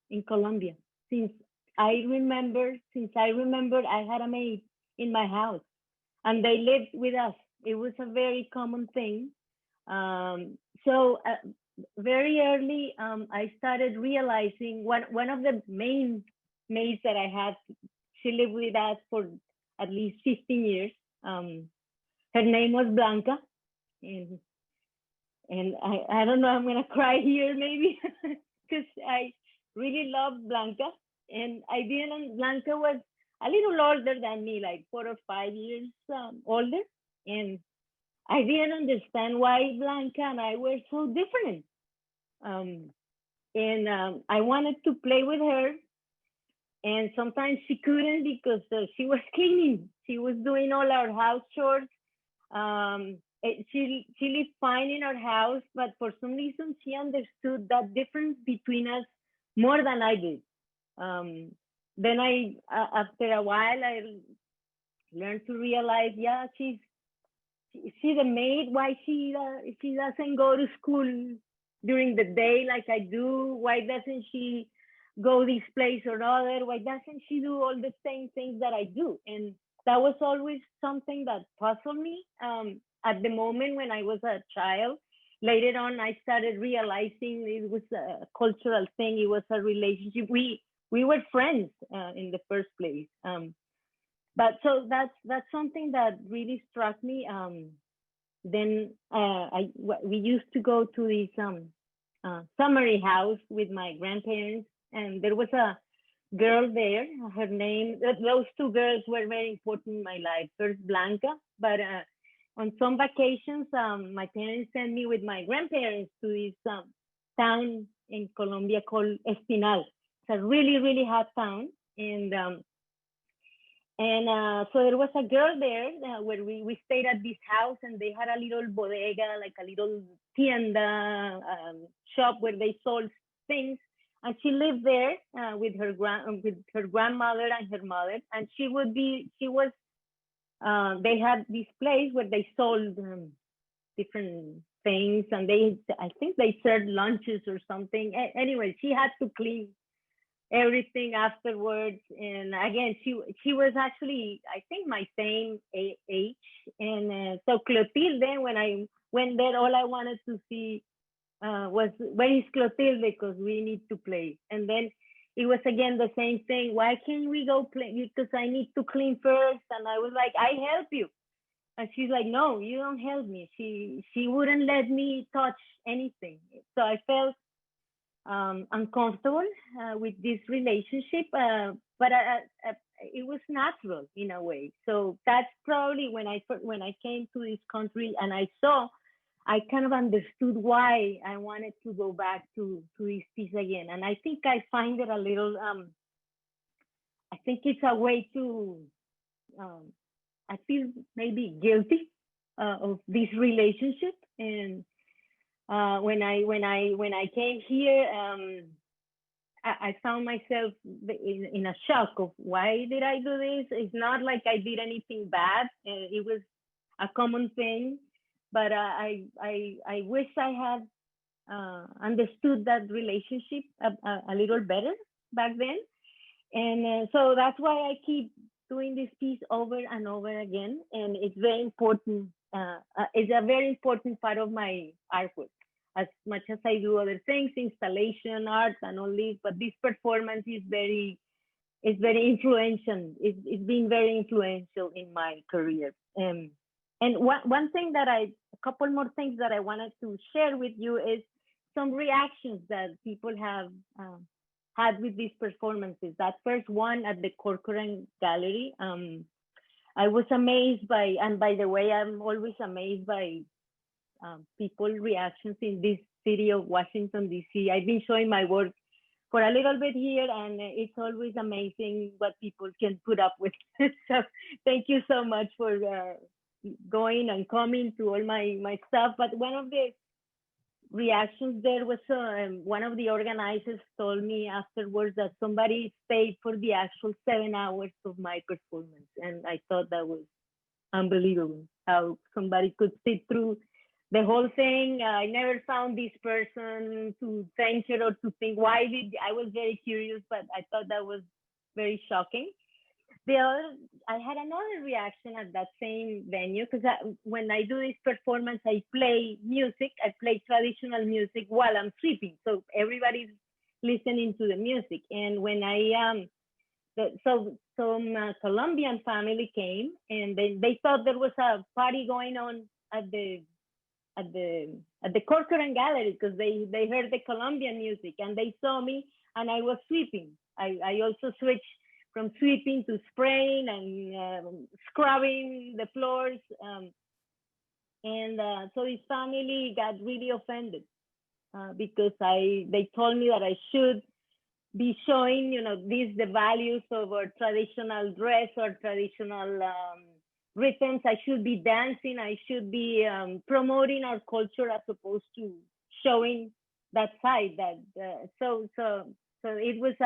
in Colombia. Since I remember, I had a maid in my house, and they lived with us. It was a very common thing. So very early, I started realizing one of the main maids that I had. She lived with us for at least 15 years. Her name was Blanca, and I don't know, I'm gonna cry here maybe, because I really loved Blanca, and Blanca was a little older than me, like 4 or 5 years older, and I didn't understand why Blanca and I were so different. I wanted to play with her, and sometimes she couldn't because she was cleaning. She was doing all our house chores. She lived fine in our house, but for some reason she understood that difference between us more than I did. Then after a while, I learned to realize, yeah, she's a maid. Why she doesn't go to school during the day like I do? Why doesn't she go this place or other? Why doesn't she do all the same things that I do? And that was always something that puzzled me at the moment when I was a child. Later on, I started realizing it was a cultural thing. It was a relationship. We were friends in the first place. But so that's something that really struck me. Then we used to go to this summery house with my grandparents, and there was a girl there. Her name, those two girls were very important in my life. First Blanca, but on some vacations, my parents sent me with my grandparents to this town in Colombia called Espinal. It's a really, really hot town. And so there was a girl there where we stayed at this house, and they had a little bodega, like a little tienda shop where they sold things. And she lived there with her grandmother and her mother. And they had this place where they sold different things, and I think they served lunches or something. Anyway, she had to clean everything afterwards. And again, she was actually, I think, my same age. And so Clotilde, when I went there, all I wanted to see was, where is Clotilde, because we need to play. And then it was again the same thing. Why can't we go play? Because I need to clean first. And I was like, I help you. And she's like, no, you don't help me. She wouldn't let me touch anything. So I felt uncomfortable with this relationship, but it was natural in a way. So that's probably when I came to this country and I kind of understood why I wanted to go back to this piece again. And I think I find it a little, I think it's a way to, I feel maybe guilty of this relationship. And when I came here, I found myself in a shock of why did I do this? It's not like I did anything bad. It was a common thing, but I wish I had understood that relationship a little better back then. And so that's why I keep doing this piece over and over again. And it's very important. It's a very important part of my artwork, as much as I do other things, installation, art, and all this. But this performance is very influential. It's been very influential in my career. And one thing a couple more things that I wanted to share with you is some reactions that people have had with these performances. That first one at the Corcoran Gallery, I was amazed by, and by the way, I'm always amazed by people's reactions in this city of Washington, D.C. I've been showing my work for a little bit here, and it's always amazing what people can put up with. So thank you so much for going and coming to all my stuff. But one of the reactions there was one of the organizers told me afterwards that somebody stayed for the actual 7 hours of my performance. And I thought that was unbelievable, how somebody could sit through the whole thing. I never found this person to thank her or to think why I was very curious, but I thought that was very shocking. I had another reaction at that same venue, because when I do this performance, I play music. I play traditional music while I'm sweeping, so everybody's listening to the music. And when some Colombian family came, and they thought there was a party going on at the Corcoran Gallery, because they heard the Colombian music, and they saw me, and I was sweeping. I also switched from sweeping to spraying and scrubbing the floors. So his family got really offended because they told me that I should be showing, the values of our traditional dress or traditional rhythms. I should be dancing. I should be promoting our culture as opposed to showing that side. So it was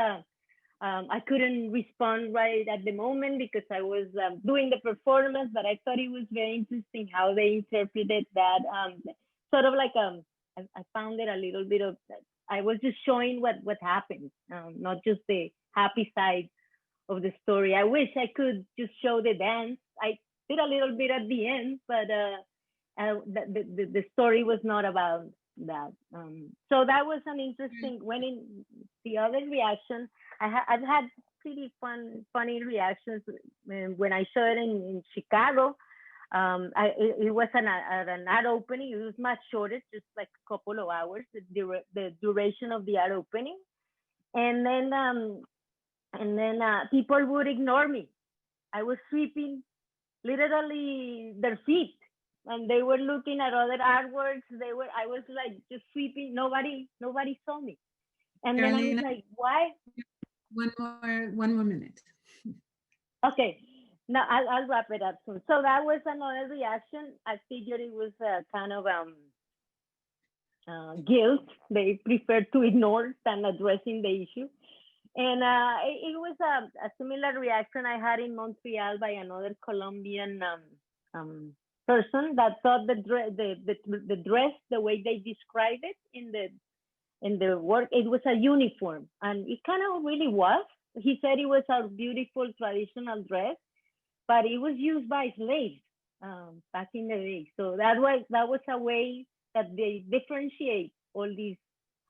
I couldn't respond right at the moment because I was doing the performance, but I thought it was very interesting how they interpreted that. Sort of like I found it a little bit of, I was just showing what happened, not just the happy side of the story. I wish I could just show the dance. I did a little bit at the end, but the story was not about that. So that was an interesting, when in the other reaction, I've had pretty funny reactions when I saw it in Chicago. It was an art opening. It was much shorter, just like a couple of hours, the duration of the art opening. And then people would ignore me. I was sweeping literally their feet, and they were looking at other artworks. I was like just sweeping. Nobody saw me. And then I was like, why? One more minute. Okay, now I'll wrap it up soon. So that was another reaction. I figured it was kind of guilt. They preferred to ignore than addressing the issue. And it was a similar reaction I had in Montreal by another Colombian person that thought the dress, the way they described it in the work, it was a uniform, and it kind of really was. He said it was a beautiful traditional dress, but it was used by slaves back in the day. So that was a way that they differentiate all these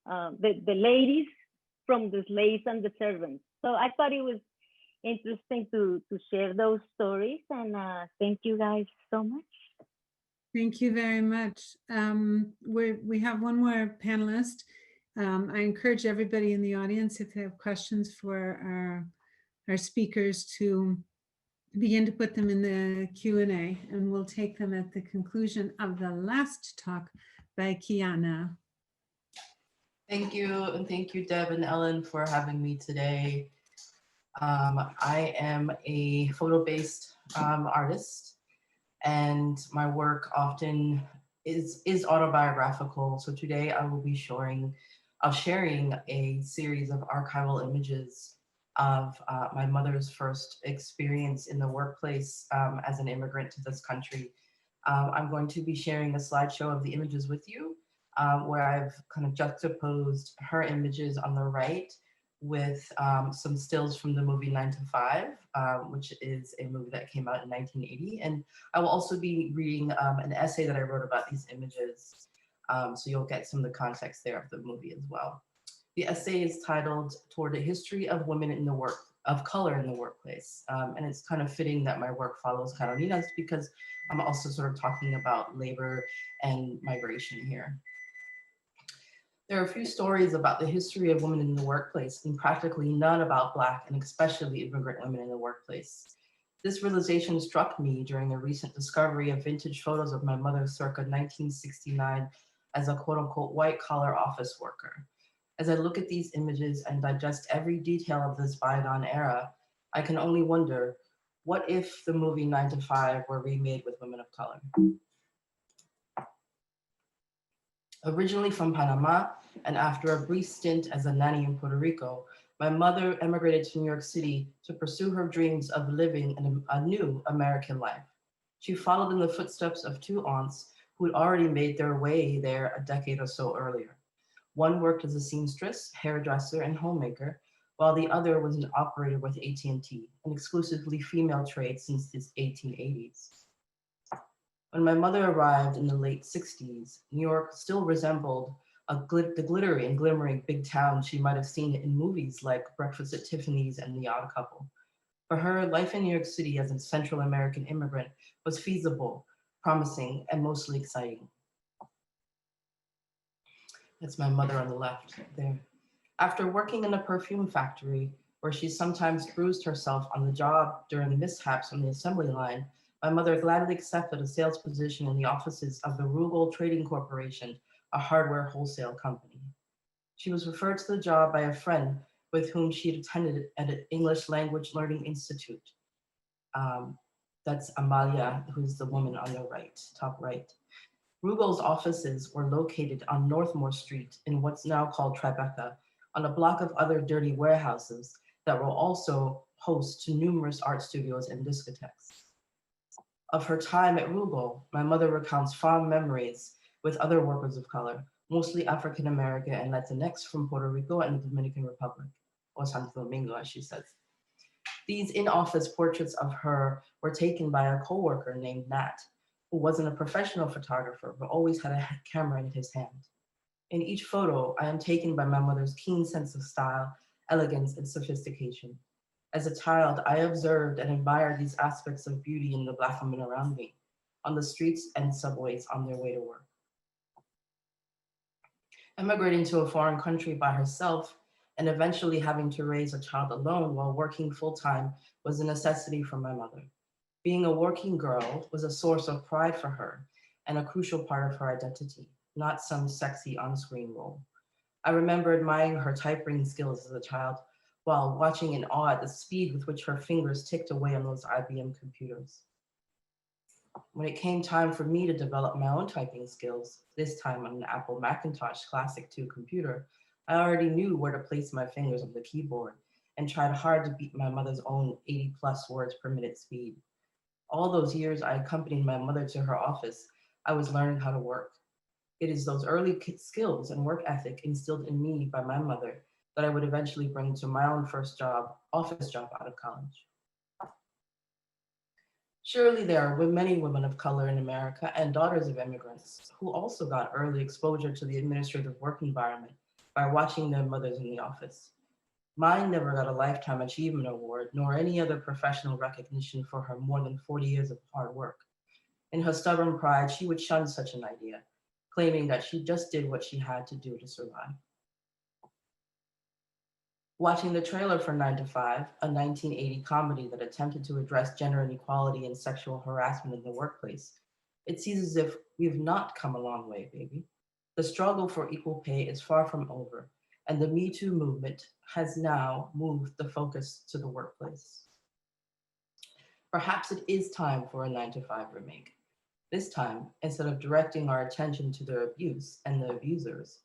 the ladies from the slaves and the servants. So I thought it was interesting to share those stories, and thank you guys so much. Thank you very much. We have one more panelist. I encourage everybody in the audience, if they have questions for our speakers, to begin to put them in the Q&A, and we'll take them at the conclusion of the last talk by Kiana. Thank you, and thank you, Deb and Ellen, for having me today. I am a photo-based artist, and my work often is autobiographical. So today I will be sharing a series of archival images of my mother's first experience in the workplace as an immigrant to this country. I'm going to be sharing a slideshow of the images with you, where I've kind of juxtaposed her images on the right with some stills from the movie 9 to 5, which is a movie that came out in 1980. And I will also be reading an essay that I wrote about these images. So you'll get some of the context there of the movie as well. The essay is titled "Toward a History of Women in the Work of Color in the Workplace." And it's kind of fitting that my work follows Carolina's, because I'm also sort of talking about labor and migration here. There are a few stories about the history of women in the workplace, and practically none about Black and especially immigrant women in the workplace. This realization struck me during the recent discovery of vintage photos of my mother circa 1969 as a quote-unquote white-collar office worker. As I look at these images and digest every detail of this bygone era, I can only wonder, what if the movie 9 to 5 were remade with women of color? Originally from Panama, and after a brief stint as a nanny in Puerto Rico, my mother emigrated to New York City to pursue her dreams of living a new American life. She followed in the footsteps of two aunts who had already made their way there a decade or so earlier. One worked as a seamstress, hairdresser, and homemaker, while the other was an operator with AT&T, an exclusively female trade since the 1880s. When my mother arrived in the late 60s, New York still resembled the glittery and glimmering big town she might have seen in movies like Breakfast at Tiffany's and The Odd Couple. For her, life in New York City as a Central American immigrant was feasible, promising, and mostly exciting. That's my mother on the left there. After working in a perfume factory, where she sometimes bruised herself on the job during mishaps on the assembly line, my mother gladly accepted a sales position in the offices of the Rugal Trading Corporation, a hardware wholesale company. She was referred to the job by a friend with whom she had attended at an English Language Learning Institute. That's Amalia, who's the woman on the right, top right. Rugal's offices were located on Northmore Street in what's now called Tribeca, on a block of other dirty warehouses that will also host to numerous art studios and discotheques. Of her time at Rugal, my mother recounts fond memories with other workers of color, mostly African American and Latinx from Puerto Rico and the Dominican Republic, or Santo Domingo, as she says. These in-office portraits of her were taken by a coworker named Nat, who wasn't a professional photographer, but always had a camera in his hand. In each photo, I am taken by my mother's keen sense of style, elegance, and sophistication. As a child, I observed and admired these aspects of beauty in the Black women around me, on the streets and subways on their way to work. Emigrating to a foreign country by herself and eventually having to raise a child alone while working full-time was a necessity for my mother. Being a working girl was a source of pride for her and a crucial part of her identity, not some sexy on-screen role. I remember admiring her typewriting skills as a child while watching in awe at the speed with which her fingers ticked away on those IBM computers. When it came time for me to develop my own typing skills, this time on an Apple Macintosh Classic II computer, I already knew where to place my fingers on the keyboard and tried hard to beat my mother's own 80+ words per minute speed. All those years I accompanied my mother to her office, I was learning how to work. It is those early skills and work ethic instilled in me by my mother that I would eventually bring to my own first job, office job out of college. Surely there are many women of color in America and daughters of immigrants who also got early exposure to the administrative work environment by watching their mothers in the office. Mine never got a Lifetime Achievement Award, nor any other professional recognition for her more than 40 years of hard work. In her stubborn pride, she would shun such an idea, claiming that she just did what she had to do to survive. Watching the trailer for 9 to 5, a 1980 comedy that attempted to address gender inequality and sexual harassment in the workplace, it seems as if we've not come a long way, baby. The struggle for equal pay is far from over, and the Me Too movement has now moved the focus to the workplace. Perhaps it is time for a 9 to 5 remake. This time, instead of directing our attention to the abuse and the abusers,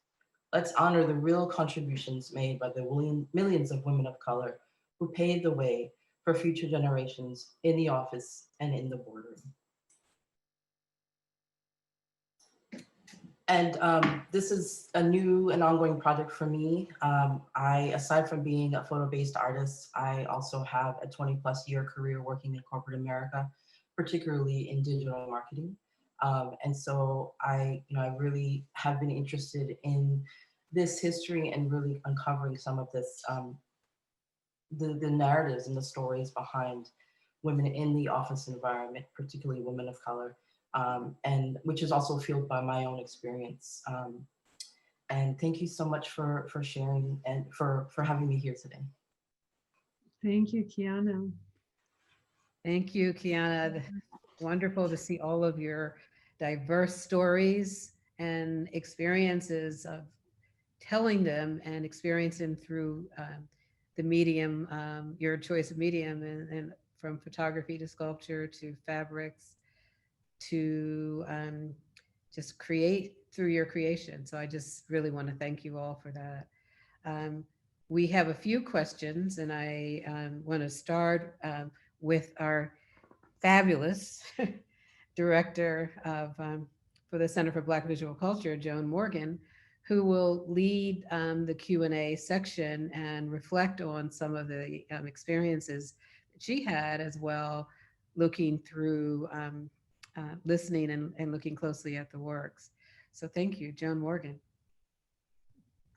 let's honor the real contributions made by the millions of women of color who paved the way for future generations in the office and in the boardroom. And this is a new and ongoing project for me. Aside from being a photo-based artist, I also have a 20-plus-year career working in corporate America, particularly in digital marketing. And so I really have been interested in this history and really uncovering some of this, the narratives and the stories behind women in the office environment, particularly women of color, and which is also fueled by my own experience. And thank you so much for sharing and for having me here today. Thank you, Kiana. Thank you, Kiana. Wonderful to see all of your diverse stories and experiences of telling them and experiencing through the medium, your choice of medium, and from photography to sculpture to fabrics to just create through your creation. So I just really want to thank you all for that. We have a few questions, and I want to start with our fabulous director of for the Center for Black Visual Culture, Joan Morgan, who will lead the Q&A section and reflect on some of the experiences that she had as well, looking through, listening and looking closely at the works. So thank you, Joan Morgan.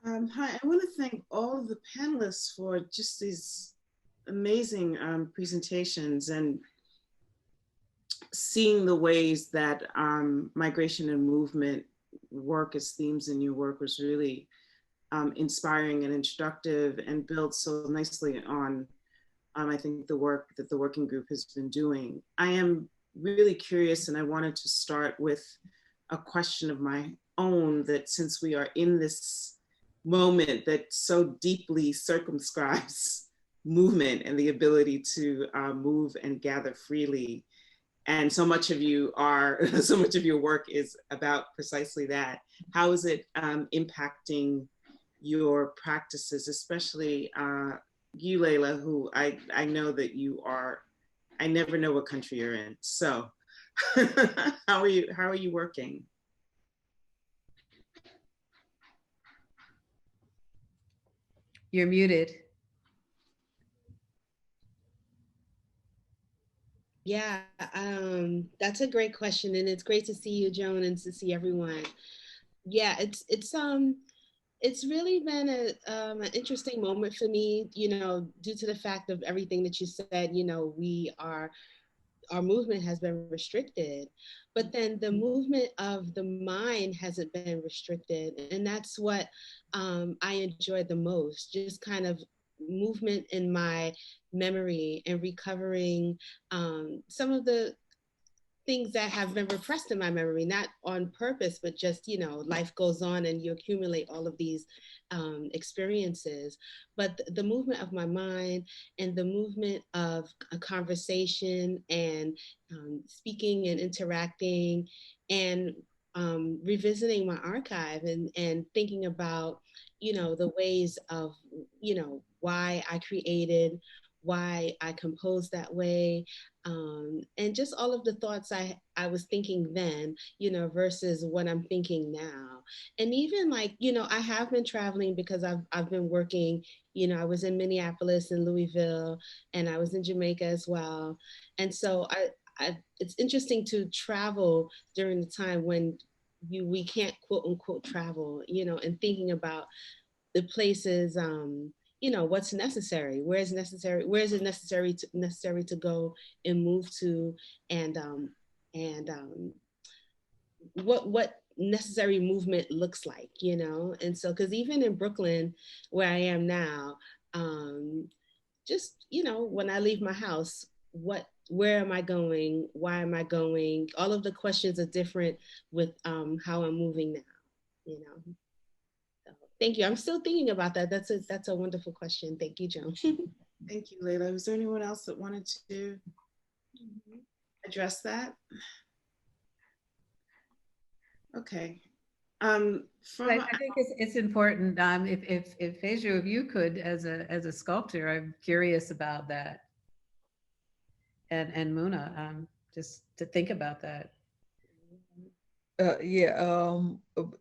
Hi, I want to thank all of the panelists for just these amazing presentations and seeing the ways that migration and movement work as themes in your work was really inspiring and instructive and builds so nicely on, I think, the work that the working group has been doing. I am really curious, and I wanted to start with a question of my own, that since we are in this moment that so deeply circumscribes movement and the ability to move and gather freely, and so much of your work is about precisely that. How is it impacting your practices, especially you, Layla, who I know that you are, I never know what country you're in. So how are you working? You're muted. Yeah, that's a great question, and it's great to see you, Joan, and to see everyone. Yeah, it's really been an interesting moment for me, due to the fact of everything that you said. Our movement has been restricted, but then the movement of the mind hasn't been restricted, and that's what I enjoy the most. Just kind of movement in my memory and recovering some of the things that have been repressed in my memory, not on purpose, but just, life goes on and you accumulate all of these experiences. But the movement of my mind and the movement of a conversation and speaking and interacting and revisiting my archive and thinking about, the ways of, why I created, why I composed that way, and just all of the thoughts I was thinking then, versus what I'm thinking now. And even I have been traveling because I've been working, I was in Minneapolis and Louisville, and I was in Jamaica as well. And so it's interesting to travel during the time when we can't quote unquote travel, and thinking about the places, you know, what's necessary, where is it necessary to go and move to, and what necessary movement looks like, you know. And so, because even in Brooklyn, where I am now, just, you know, when I leave my house, where am I going? Why am I going? All of the questions are different with how I'm moving now, you know. So, thank you. I'm still thinking about that. That's a wonderful question. Thank you, Joan. Thank you, Layla. Was there anyone else that wanted to address that? Okay. I think it's important. If Feju, if you could, as a sculptor, I'm curious about that. And Muna, just to think about that.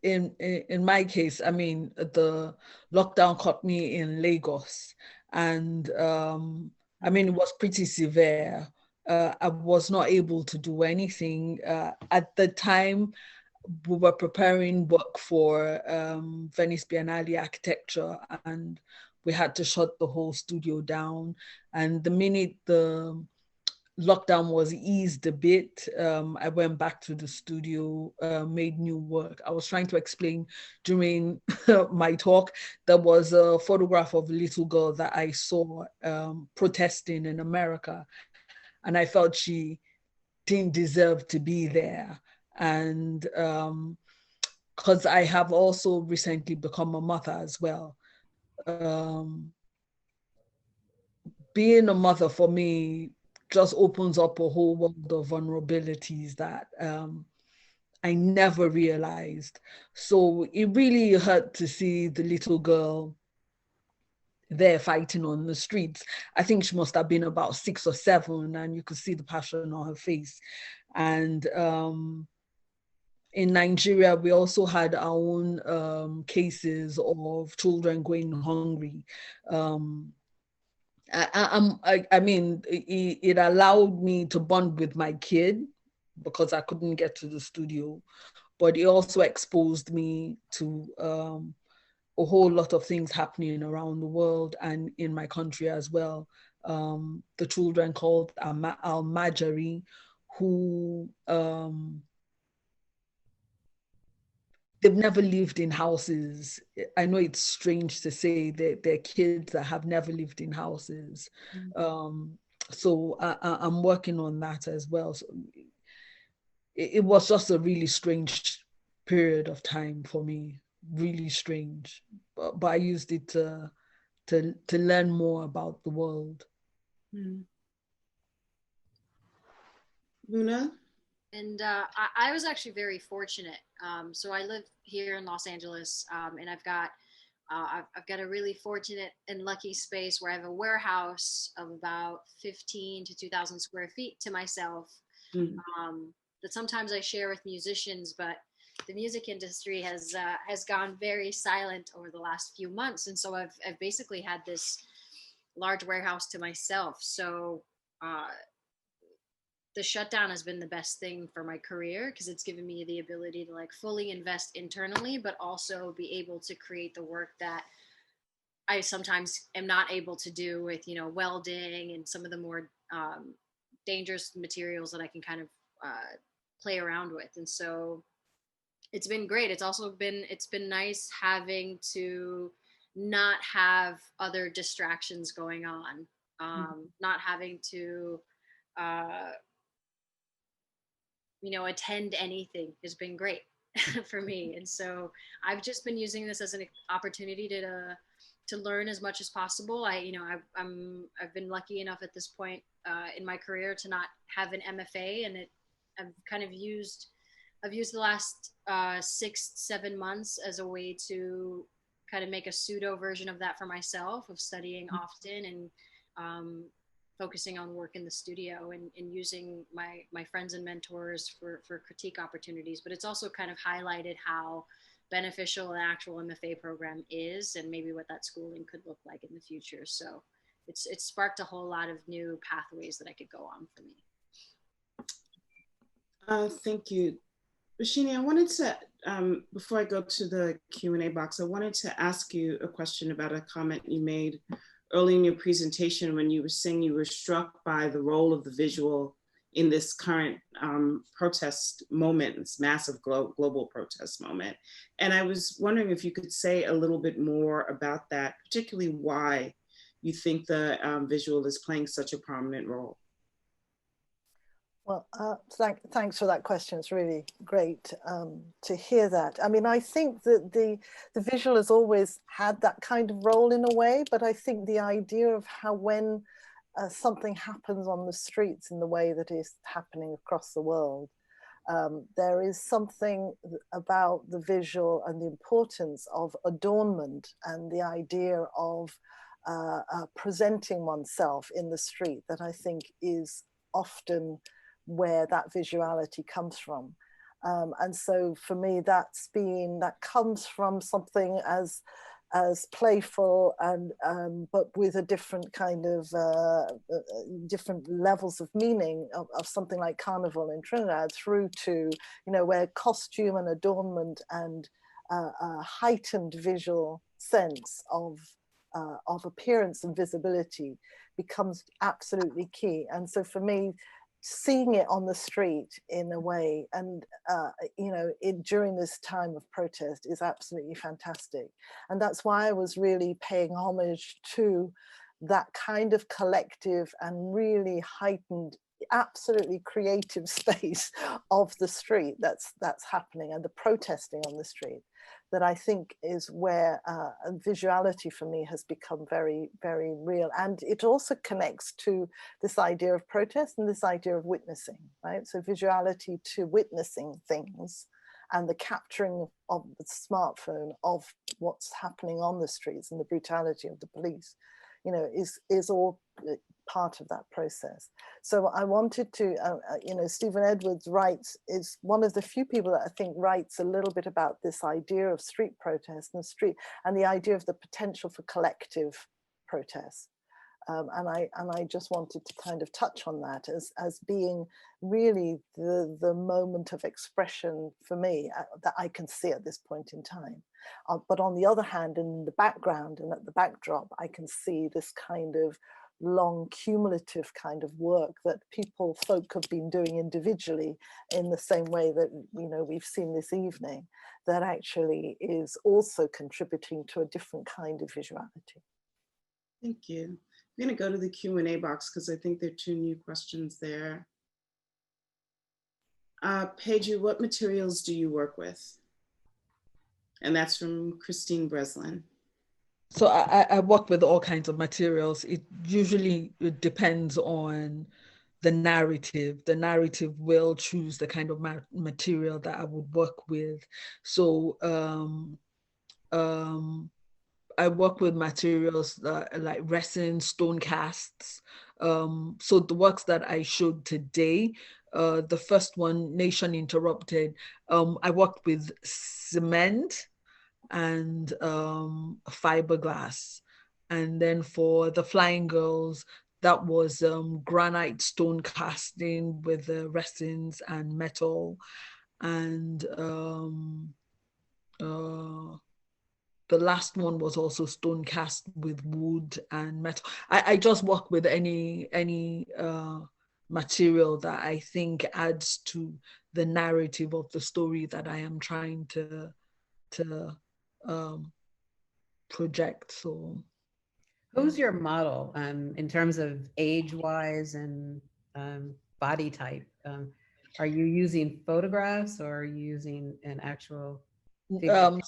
In my case, I mean, the lockdown caught me in Lagos, and I mean, it was pretty severe. I was not able to do anything. At the time, we were preparing work for Venice Biennale Architecture, and we had to shut the whole studio down. And the minute the lockdown was eased a bit, I went back to the studio, made new work. I was trying to explain during my talk, there was a photograph of a little girl that I saw protesting in America, and I felt she didn't deserve to be there. And because I have also recently become a mother as well. Being a mother for me just opens up a whole world of vulnerabilities that I never realized. So it really hurt to see the little girl there fighting on the streets. I think she must have been about 6 or 7, and you could see the passion on her face. And in Nigeria, we also had our own cases of children going hungry. I mean, it allowed me to bond with my kid because I couldn't get to the studio, but it also exposed me to a whole lot of things happening around the world and in my country as well. The children called Al-Majari, who they've never lived in houses. I know it's strange to say that they're kids that have never lived in houses. So I'm working on that as well. So it was just a really strange period of time for me, really strange. But I used it to learn more about the world. Luna? And I was actually very fortunate. So I live here in Los Angeles, and I've got a really fortunate and lucky space where I have a warehouse of about 15 to 2,000 square feet to myself. That sometimes I share with musicians, but the music industry has gone very silent over the last few months, and so I've basically had this large warehouse to myself. So the shutdown has been the best thing for my career because it's given me the ability to like fully invest internally, but also be able to create the work that I sometimes am not able to do with, you know, welding and some of the more dangerous materials that I can kind of play around with. And so it's been great. It's been nice having to not have other distractions going on, not having to you know, attend anything has been great for me. And so I've just been using this as an opportunity to learn as much as possible. I've been lucky enough at this point in my career to not have an MFA, and I've kind of used the last 6-7 months as a way to kind of make a pseudo version of that for myself, of studying often and focusing on work in the studio and using my friends and mentors for critique opportunities. But it's also kind of highlighted how beneficial an actual MFA program is, and maybe what that schooling could look like in the future. So it's sparked a whole lot of new pathways that I could go on for me. Thank you. Rashini, I wanted to before I go to the Q&A box, I wanted to ask you a question about a comment you made early in your presentation when you were saying you were struck by the role of the visual in this current protest moment, this massive global protest moment. And I was wondering if you could say a little bit more about that, particularly why you think the visual is playing such a prominent role. Well, thanks for that question. It's really great to hear that. I mean, I think that the visual has always had that kind of role in a way, but I think the idea of how when something happens on the streets in the way that is happening across the world, there is something about the visual and the importance of adornment and the idea of presenting oneself in the street that I think is often where that visuality comes from. And so for me, that comes from something as playful and but with a different kind of different levels of meaning of something like Carnival in Trinidad through to, you know, where costume and adornment and a heightened visual sense of appearance and visibility becomes absolutely key. And so for me, seeing it on the street in a way and you know, during this time of protest is absolutely fantastic. And that's why I was really paying homage to that kind of collective and really heightened, absolutely creative space of the street that's happening, and the protesting on the street, that I think is where visuality for me has become very, very real. And it also connects to this idea of protest and this idea of witnessing, right? So visuality to witnessing things and the capturing of the smartphone of what's happening on the streets and the brutality of the police, you know, is all part of that process. So I wanted to, you know, Stephen Edwards is one of the few people that I think writes a little bit about this idea of street protest and the idea of the potential for collective protest. And I just wanted to kind of touch on that as being really the moment of expression for me that I can see at this point in time. But on the other hand, in the background and at the backdrop, I can see this kind of long cumulative kind of work that folk have been doing individually in the same way that, you know, we've seen this evening, that actually is also contributing to a different kind of visuality. Thank you. I'm going to go to the Q&A box because I think there are 2 new questions there. Paige, what materials do you work with? And that's from Christine Breslin. So I work with all kinds of materials. It depends on the narrative. The narrative will choose the kind of material that I would work with. So I work with materials like resin, stone casts. So the works that I showed today, the first one, Nation Interrupted, I worked with cement and fiberglass. And then for the Flying Girls, that was granite stone casting with resins and metal. And the last one was also stone cast with wood and metal. I just work with any material that I think adds to the narrative of the story that I am trying to project. So Who's your model in terms of age-wise and body type? Are you using photographs or are you using an actual figure?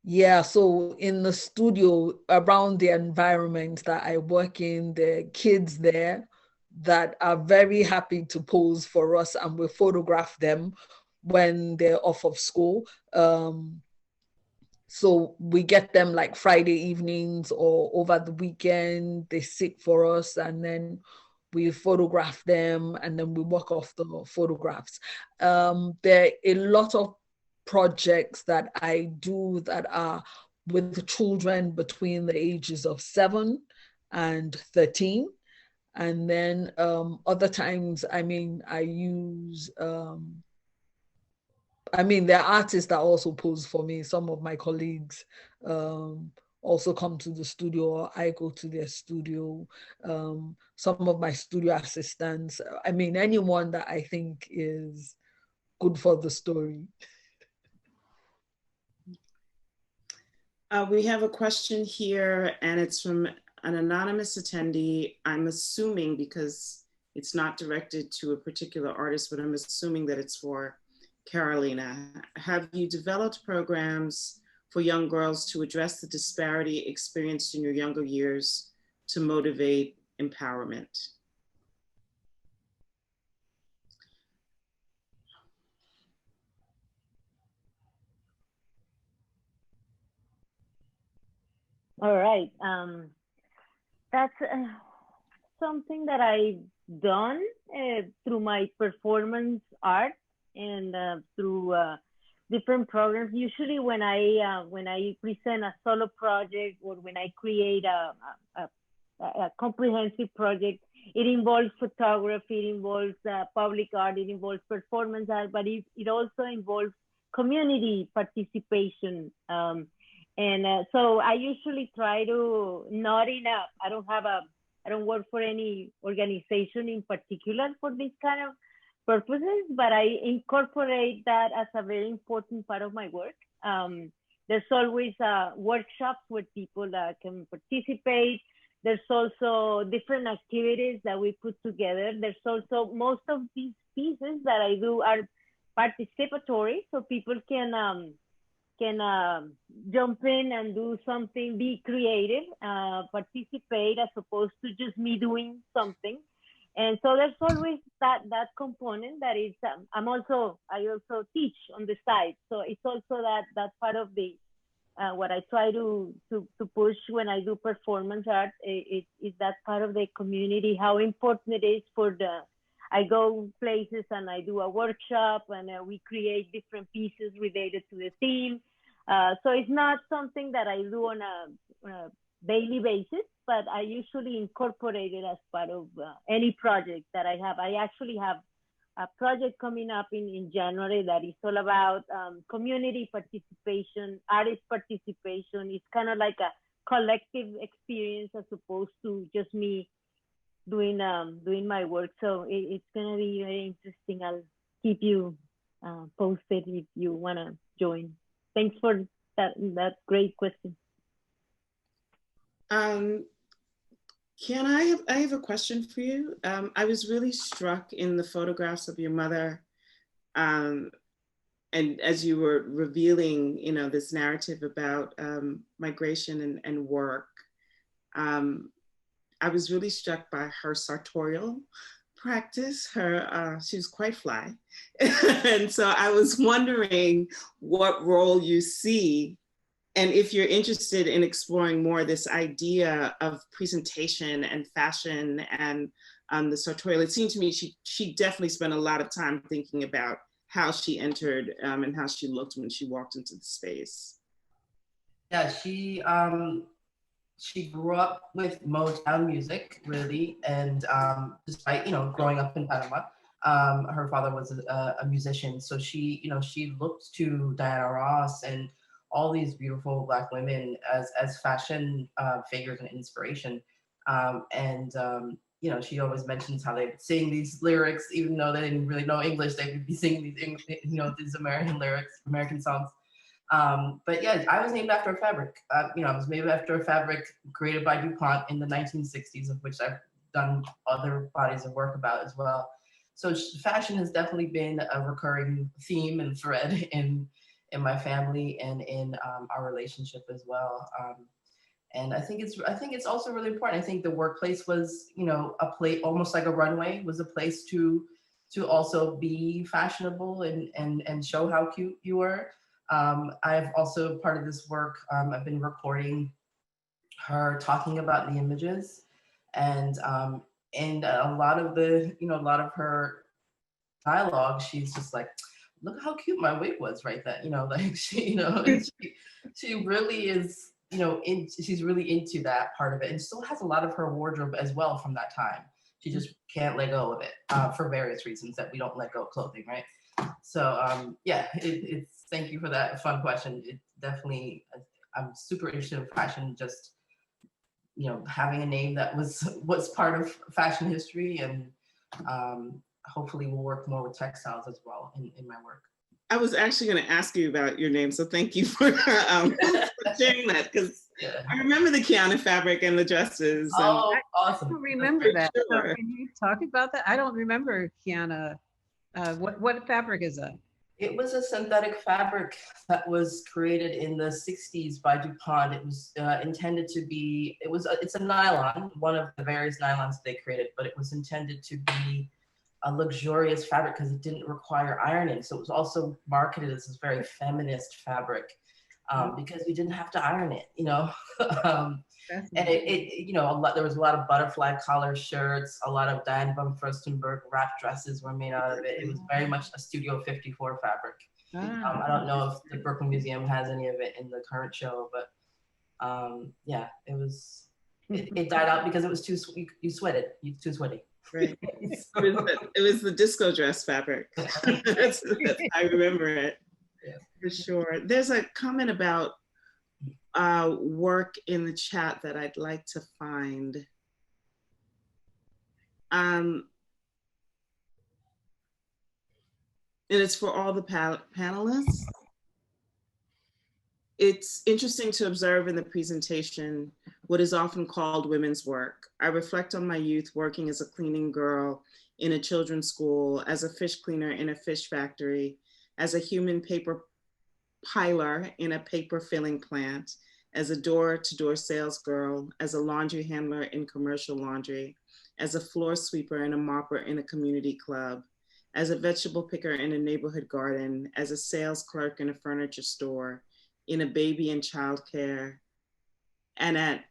Yeah, so in the studio, around the environment that I work in, the kids there that are very happy to pose for us, and we photograph them when they're off of school. So we get them like Friday evenings or over the weekend, they sit for us, and then we photograph them, and then we work off the photographs. There are a lot of projects that I do that are with children between the ages of 7 and 13. And then other times, I mean, I use I mean, there are artists that also pose for me. Some of my colleagues also come to the studio, or I go to their studio. Some of my studio assistants. I mean, anyone that I think is good for the story. We have a question here, and it's from an anonymous attendee. I'm assuming, because it's not directed to a particular artist, but I'm assuming that it's for Carolina. Have you developed programs for young girls to address the disparity experienced in your younger years to motivate empowerment? All right. That's something that I've done through my performance art and through different programs. Usually when I present a solo project or when I create a comprehensive project, it involves photography, it involves public art, it involves performance art, but it also involves community participation. So I usually try to not in a, I don't work for any organization in particular for this kind of purposes, but I incorporate that as a very important part of my work. There's always workshops where people can participate. There's also different activities that we put together. There's also, most of these pieces that I do are participatory, so people can jump in and do something, be creative, participate, as opposed to just me doing something. And so there's always that component that is, I also teach on the side. So it's also that part of the, what I try to push when I do performance art, is that part of the community, how important it is for I go places and I do a workshop and we create different pieces related to the theme. So it's not something that I do on a daily basis, but I usually incorporate it as part of any project that I have. I actually have a project coming up in January that is all about community participation, artist participation. It's kind of like a collective experience as opposed to just me doing my work. So it's gonna be very interesting. I'll keep you posted if you wanna join. Thanks for that great question. Kiana, I have a question for you. I was really struck in the photographs of your mother, and as you were revealing, this narrative about migration and work. I was really struck by her sartorial practice. She was quite fly. And so I was wondering what role you see, and if you're interested in exploring more this idea of presentation and fashion and the sartorial. It seemed to me she definitely spent a lot of time thinking about how she entered and how she looked when she walked into the space. Yeah, she grew up with Motown music, really, and despite growing up in Panama, her father was a musician, so she looked to Diana Ross and all these beautiful Black women as fashion figures and inspiration, she always mentions how they would sing these lyrics, even though they didn't really know English. They would be singing these American lyrics, American songs. But yeah, I was named after a fabric. I was named after a fabric created by DuPont in the 1960s, of which I've done other bodies of work about as well. So fashion has definitely been a recurring theme and thread in my family and in our relationship as well. And I think it's also really important. I think the workplace was, a place almost like a runway, was a place to also be fashionable and show how cute you were. I've also, part of this work, I've been recording her talking about the images, and a lot of her dialogue, she's just like, look how cute my wig was right then, like she really is, she's really into that part of it, and still has a lot of her wardrobe as well from that time. She just can't let go of it for various reasons that we don't let go of clothing, right? So yeah, it's thank you for that fun question. It definitely, I'm super interested in fashion, just having a name that was part of fashion history, and hopefully we'll work more with textiles as well in my work. I was actually going to ask you about your name, so thank you for sharing that, because I remember the Kiana Fabric and the dresses. Oh, awesome. I don't remember that. So Sure. can you talk about that? I don't remember, Kiana. What fabric is that? It was a synthetic fabric that was created in the 60s by DuPont. It was intended to be, it's a nylon, one of the various nylons they created, but it was intended to be a luxurious fabric because it didn't require ironing. So it was also marketed as this very feminist fabric because you didn't have to iron it, And there was a lot of butterfly collar shirts, a lot of Diane von Furstenberg wrap dresses were made out of it. It was very much a Studio 54 fabric. I don't know if the Brooklyn Museum has any of it in the current show, but yeah, it died out because it was too, you sweated, too sweaty. Right. It was the disco dress fabric. I remember it, for sure. There's a comment about work in the chat that I'd like to find. And it's for all the panelists. It's interesting to observe in the presentation what is often called women's work. I reflect on my youth working as a cleaning girl in a children's school, as a fish cleaner in a fish factory, as a human paper piler in a paper filling plant, as a door-to-door sales girl, as a laundry handler in commercial laundry, as a floor sweeper and a mopper in a community club, as a vegetable picker in a neighborhood garden, as a sales clerk in a furniture store, in a baby and childcare, and at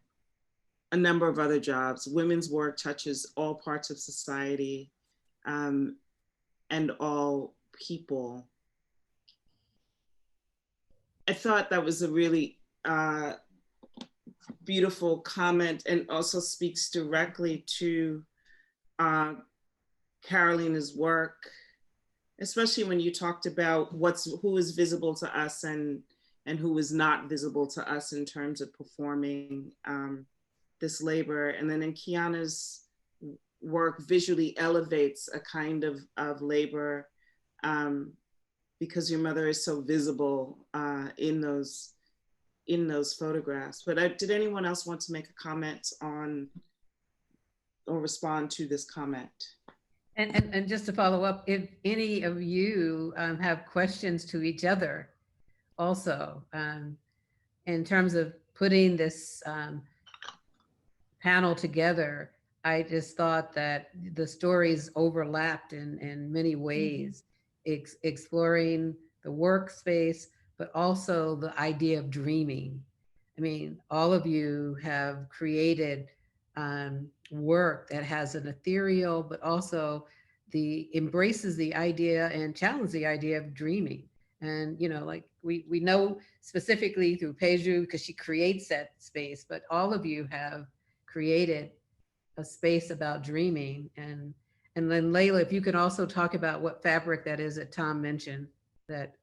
a number of other jobs. Women's work touches all parts of society and all people. I thought that was a really beautiful comment, and also speaks directly to Carolina's work, especially when you talked about who is visible to us and who is not visible to us in terms of performing this labor. And then in Kiana's work visually elevates a kind of labor because your mother is so visible in those photographs. But did anyone else want to make a comment on or respond to this comment? And just to follow up, if any of you have questions to each other also in terms of putting this panel together, I just thought that the stories overlapped in many ways, exploring the workspace, but also the idea of dreaming. I mean, all of you have created work that has an ethereal, but also embraces the idea and challenges the idea of dreaming. And, like we know specifically through Peju, because she creates that space, but all of you have created a space about dreaming. And then Layla, if you could also talk about what fabric that is that Tom mentioned, that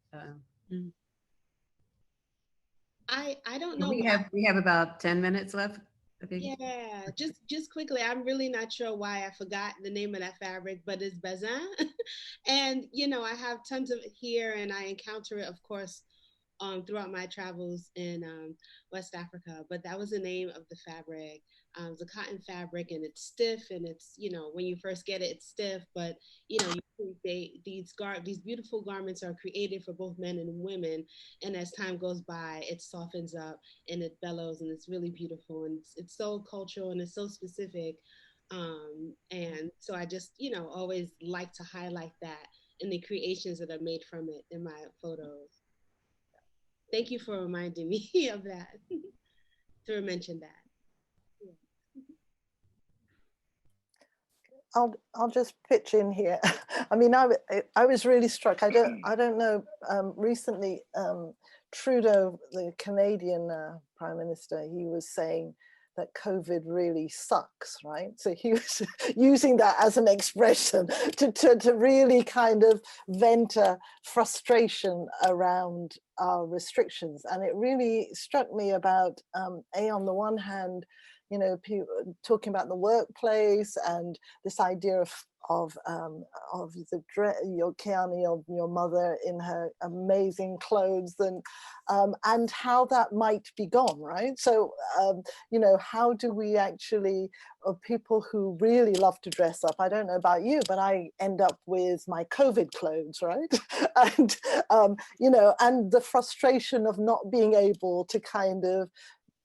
I don't know. we have about 10 minutes left, I think. Yeah, just quickly, I'm really not sure why I forgot the name of that fabric, but it's bazin. And I have tons of it here, and I encounter it, of course, throughout my travels in West Africa. But that was the name of the fabric. It's a cotton fabric, and it's stiff, and it's when you first get it, it's stiff. But these beautiful garments are created for both men and women, and as time goes by, it softens up and it bellows, and it's really beautiful, and it's so cultural and it's so specific. And so I just always like to highlight that in the creations that are made from it in my photos. Thank you for reminding me of that, to mention that. I'll just pitch in here. I mean, I was really struck. I don't know. Recently, Trudeau, the Canadian Prime Minister, he was saying that COVID really sucks, right? So he was using that as an expression to really kind of vent a frustration around our restrictions. And it really struck me about, on the one hand, you know, people talking about the workplace and this idea of your Kiana, your mother in her amazing clothes, and how that might be gone, right? So, you know, how do we actually, people who really love to dress up, I don't know about you, but I end up with my COVID clothes, right? And, you know, and the frustration of not being able to kind of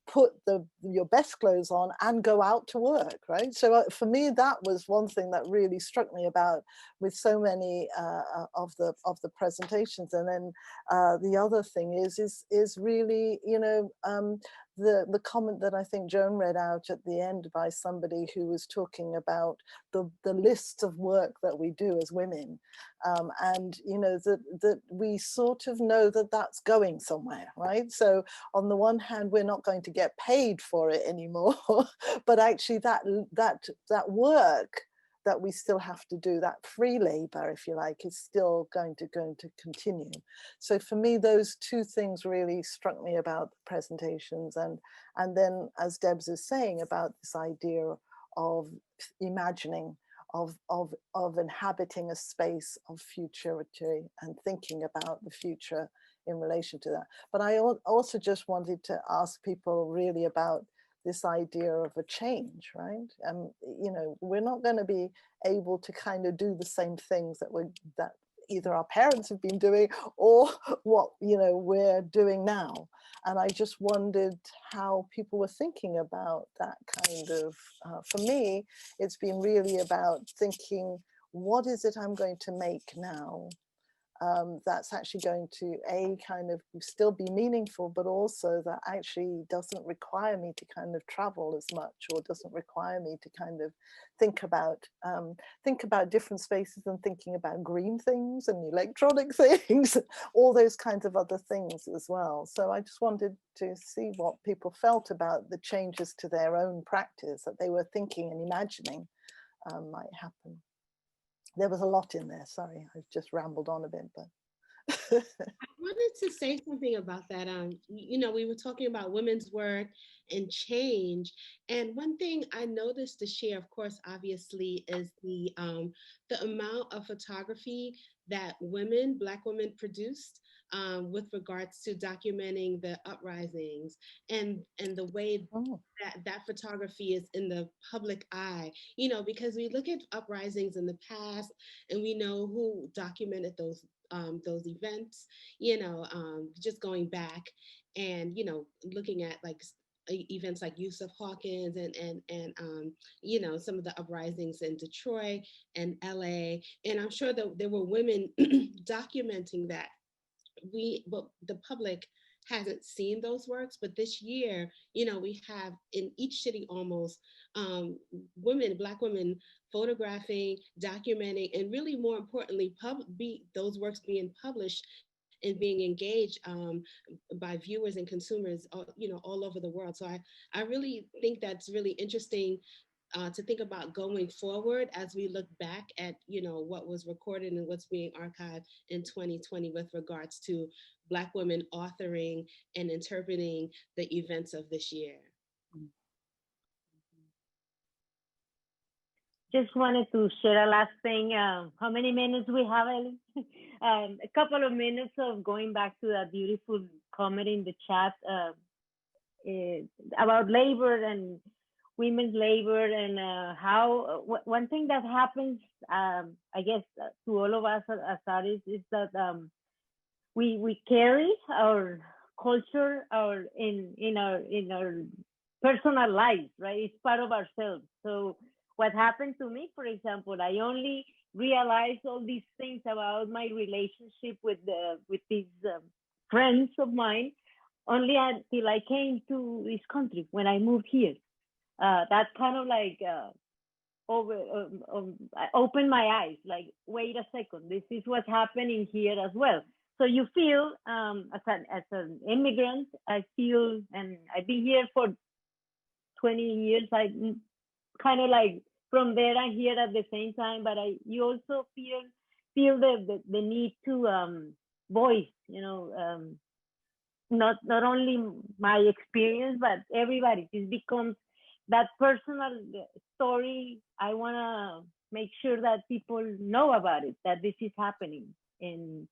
put your best clothes on and go out to work, right? So for me, that was one thing that really struck me about with so many of the presentations. And then the other thing is really, you know, the comment that I think Joan read out at the end by somebody who was talking about the list of work that we do as women, and you know that we sort of know that that's going somewhere, right? So on the one hand, we're not going to get paid for it anymore, but actually that work that we still have to do, that free labor, if you like, is still going to continue. So for me, those two things really struck me about the presentations. And then, as Debs is saying, about this idea of imagining, of inhabiting a space of futurity and thinking about the future in relation to that. But I also just wanted to ask people really about this idea of a change, right? You know, we're not going to be able to kind of do the same things that either our parents have been doing or what, you know, we're doing now. And I just wondered how people were thinking about that kind of, for me, it's been really about thinking, what is it I'm going to make now that's actually going to kind of still be meaningful, but also that actually doesn't require me to kind of travel as much, or doesn't require me to kind of think about different spaces and thinking about green things and electronic things, all those kinds of other things as well. So I just wanted to see what people felt about the changes to their own practice that they were thinking and imagining might happen. There was a lot in there. Sorry, I've just rambled on a bit, but. I wanted to say something about that. You know, we were talking about women's work and change, and one thing I noticed this year, of course, obviously, is the amount of photography that Black women produced with regards to documenting the uprisings and the way that photography is in the public eye. You know, because we look at uprisings in the past, and we know who documented those events, you know, just going back and, you know, looking at like events like Yusuf Hawkins and you know, some of the uprisings in Detroit and LA. And I'm sure that there were women documenting that. But the public hasn't seen those works, but this year, you know, we have in each city almost Black women photographing, documenting, and really more importantly, those works being published and being engaged by viewers and consumers, you know, all over the world. So I really think that's really interesting to think about going forward as we look back at, you know, what was recorded and what's being archived in 2020 with regards to Black women authoring and interpreting the events of this year. Just wanted to share a last thing. How many minutes we have, Ellie? A couple of minutes of going back to that beautiful comment in the chat about labor and women's labor, and how one thing that happens, I guess, to all of us as artists is that we carry our culture in our personal lives, right? It's part of ourselves. So what happened to me, for example, I only realized all these things about my relationship with these friends of mine only until I came to this country when I moved here. That kind of like opened my eyes, like, wait a second, this is what's happening here as well. So you feel, as an immigrant, I feel, and I've been here for 20 years, I kind of like from there and here at the same time, but you also feel the need to voice, not only my experience, but everybody. It becomes that personal story. I want to make sure that people know about it, that this is happening. And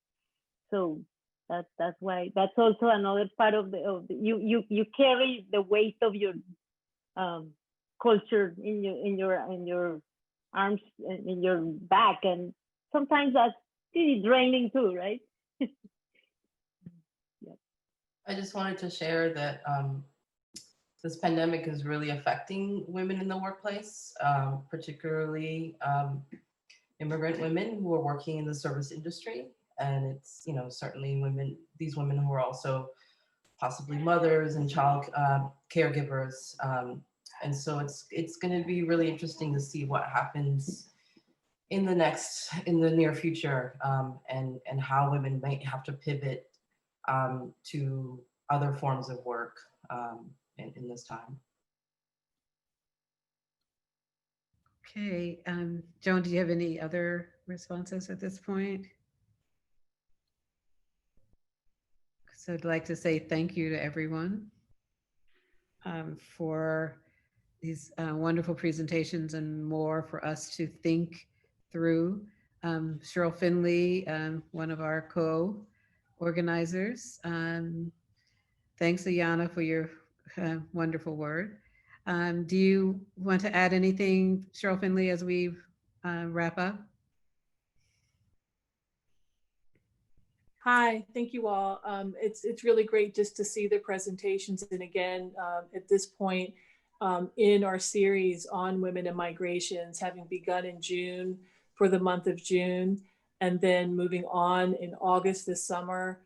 so that's why, that's also another part of you carry the weight of your culture in your arms, in your back, and sometimes that's pretty draining too, right? I just wanted to share that this pandemic is really affecting women in the workplace, particularly immigrant women who are working in the service industry. And it's, certainly these women who are also possibly mothers and child caregivers. And so it's going to be really interesting to see what happens in the near future, and how women might have to pivot to other forms of work in this time. Okay, Joan, do you have any other responses at this point? So I'd like to say thank you to everyone for these wonderful presentations and more for us to think through. Cheryl Finley, one of our co-organizers. Thanks, Ayana, for your wonderful word. Do you want to add anything, Cheryl Finley, as we wrap up? Hi, thank you all. It's really great just to see the presentations. And again, at this point in our series on women and migrations, having begun in June for the month of June, and then moving on in August this summer,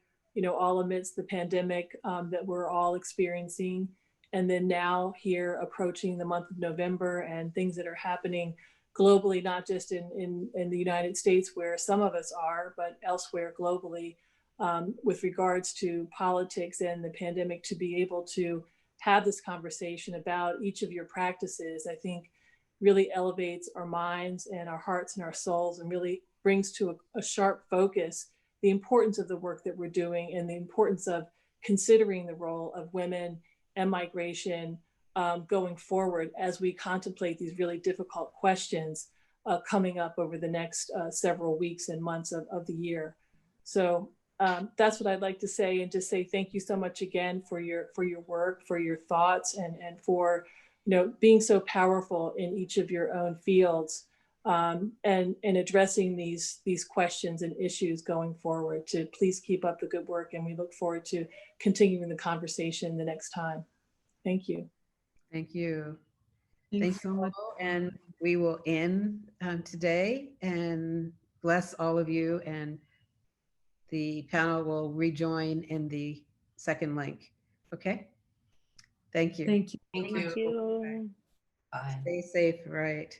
all amidst the pandemic that we're all experiencing. And then now here approaching the month of November and things that are happening globally, not just in the United States where some of us are, but elsewhere globally, with regards to politics and the pandemic, to be able to have this conversation about each of your practices, I think really elevates our minds and our hearts and our souls, and really brings to a sharp focus the importance of the work that we're doing and the importance of considering the role of women and migration going forward as we contemplate these really difficult questions coming up over the next several weeks and months of the year. So that's what I'd like to say, and just say thank you so much again for your work, for your thoughts, and for being so powerful in each of your own fields, and addressing these questions and issues going forward. To please keep up the good work, and we look forward to continuing the conversation the next time. Thank you. Thank you. Thanks so much. And we will end today, and bless all of you. And the panel will rejoin in the second link. Okay. Thank you. Thank you. Thank Thank you. you. Bye. Stay safe, right?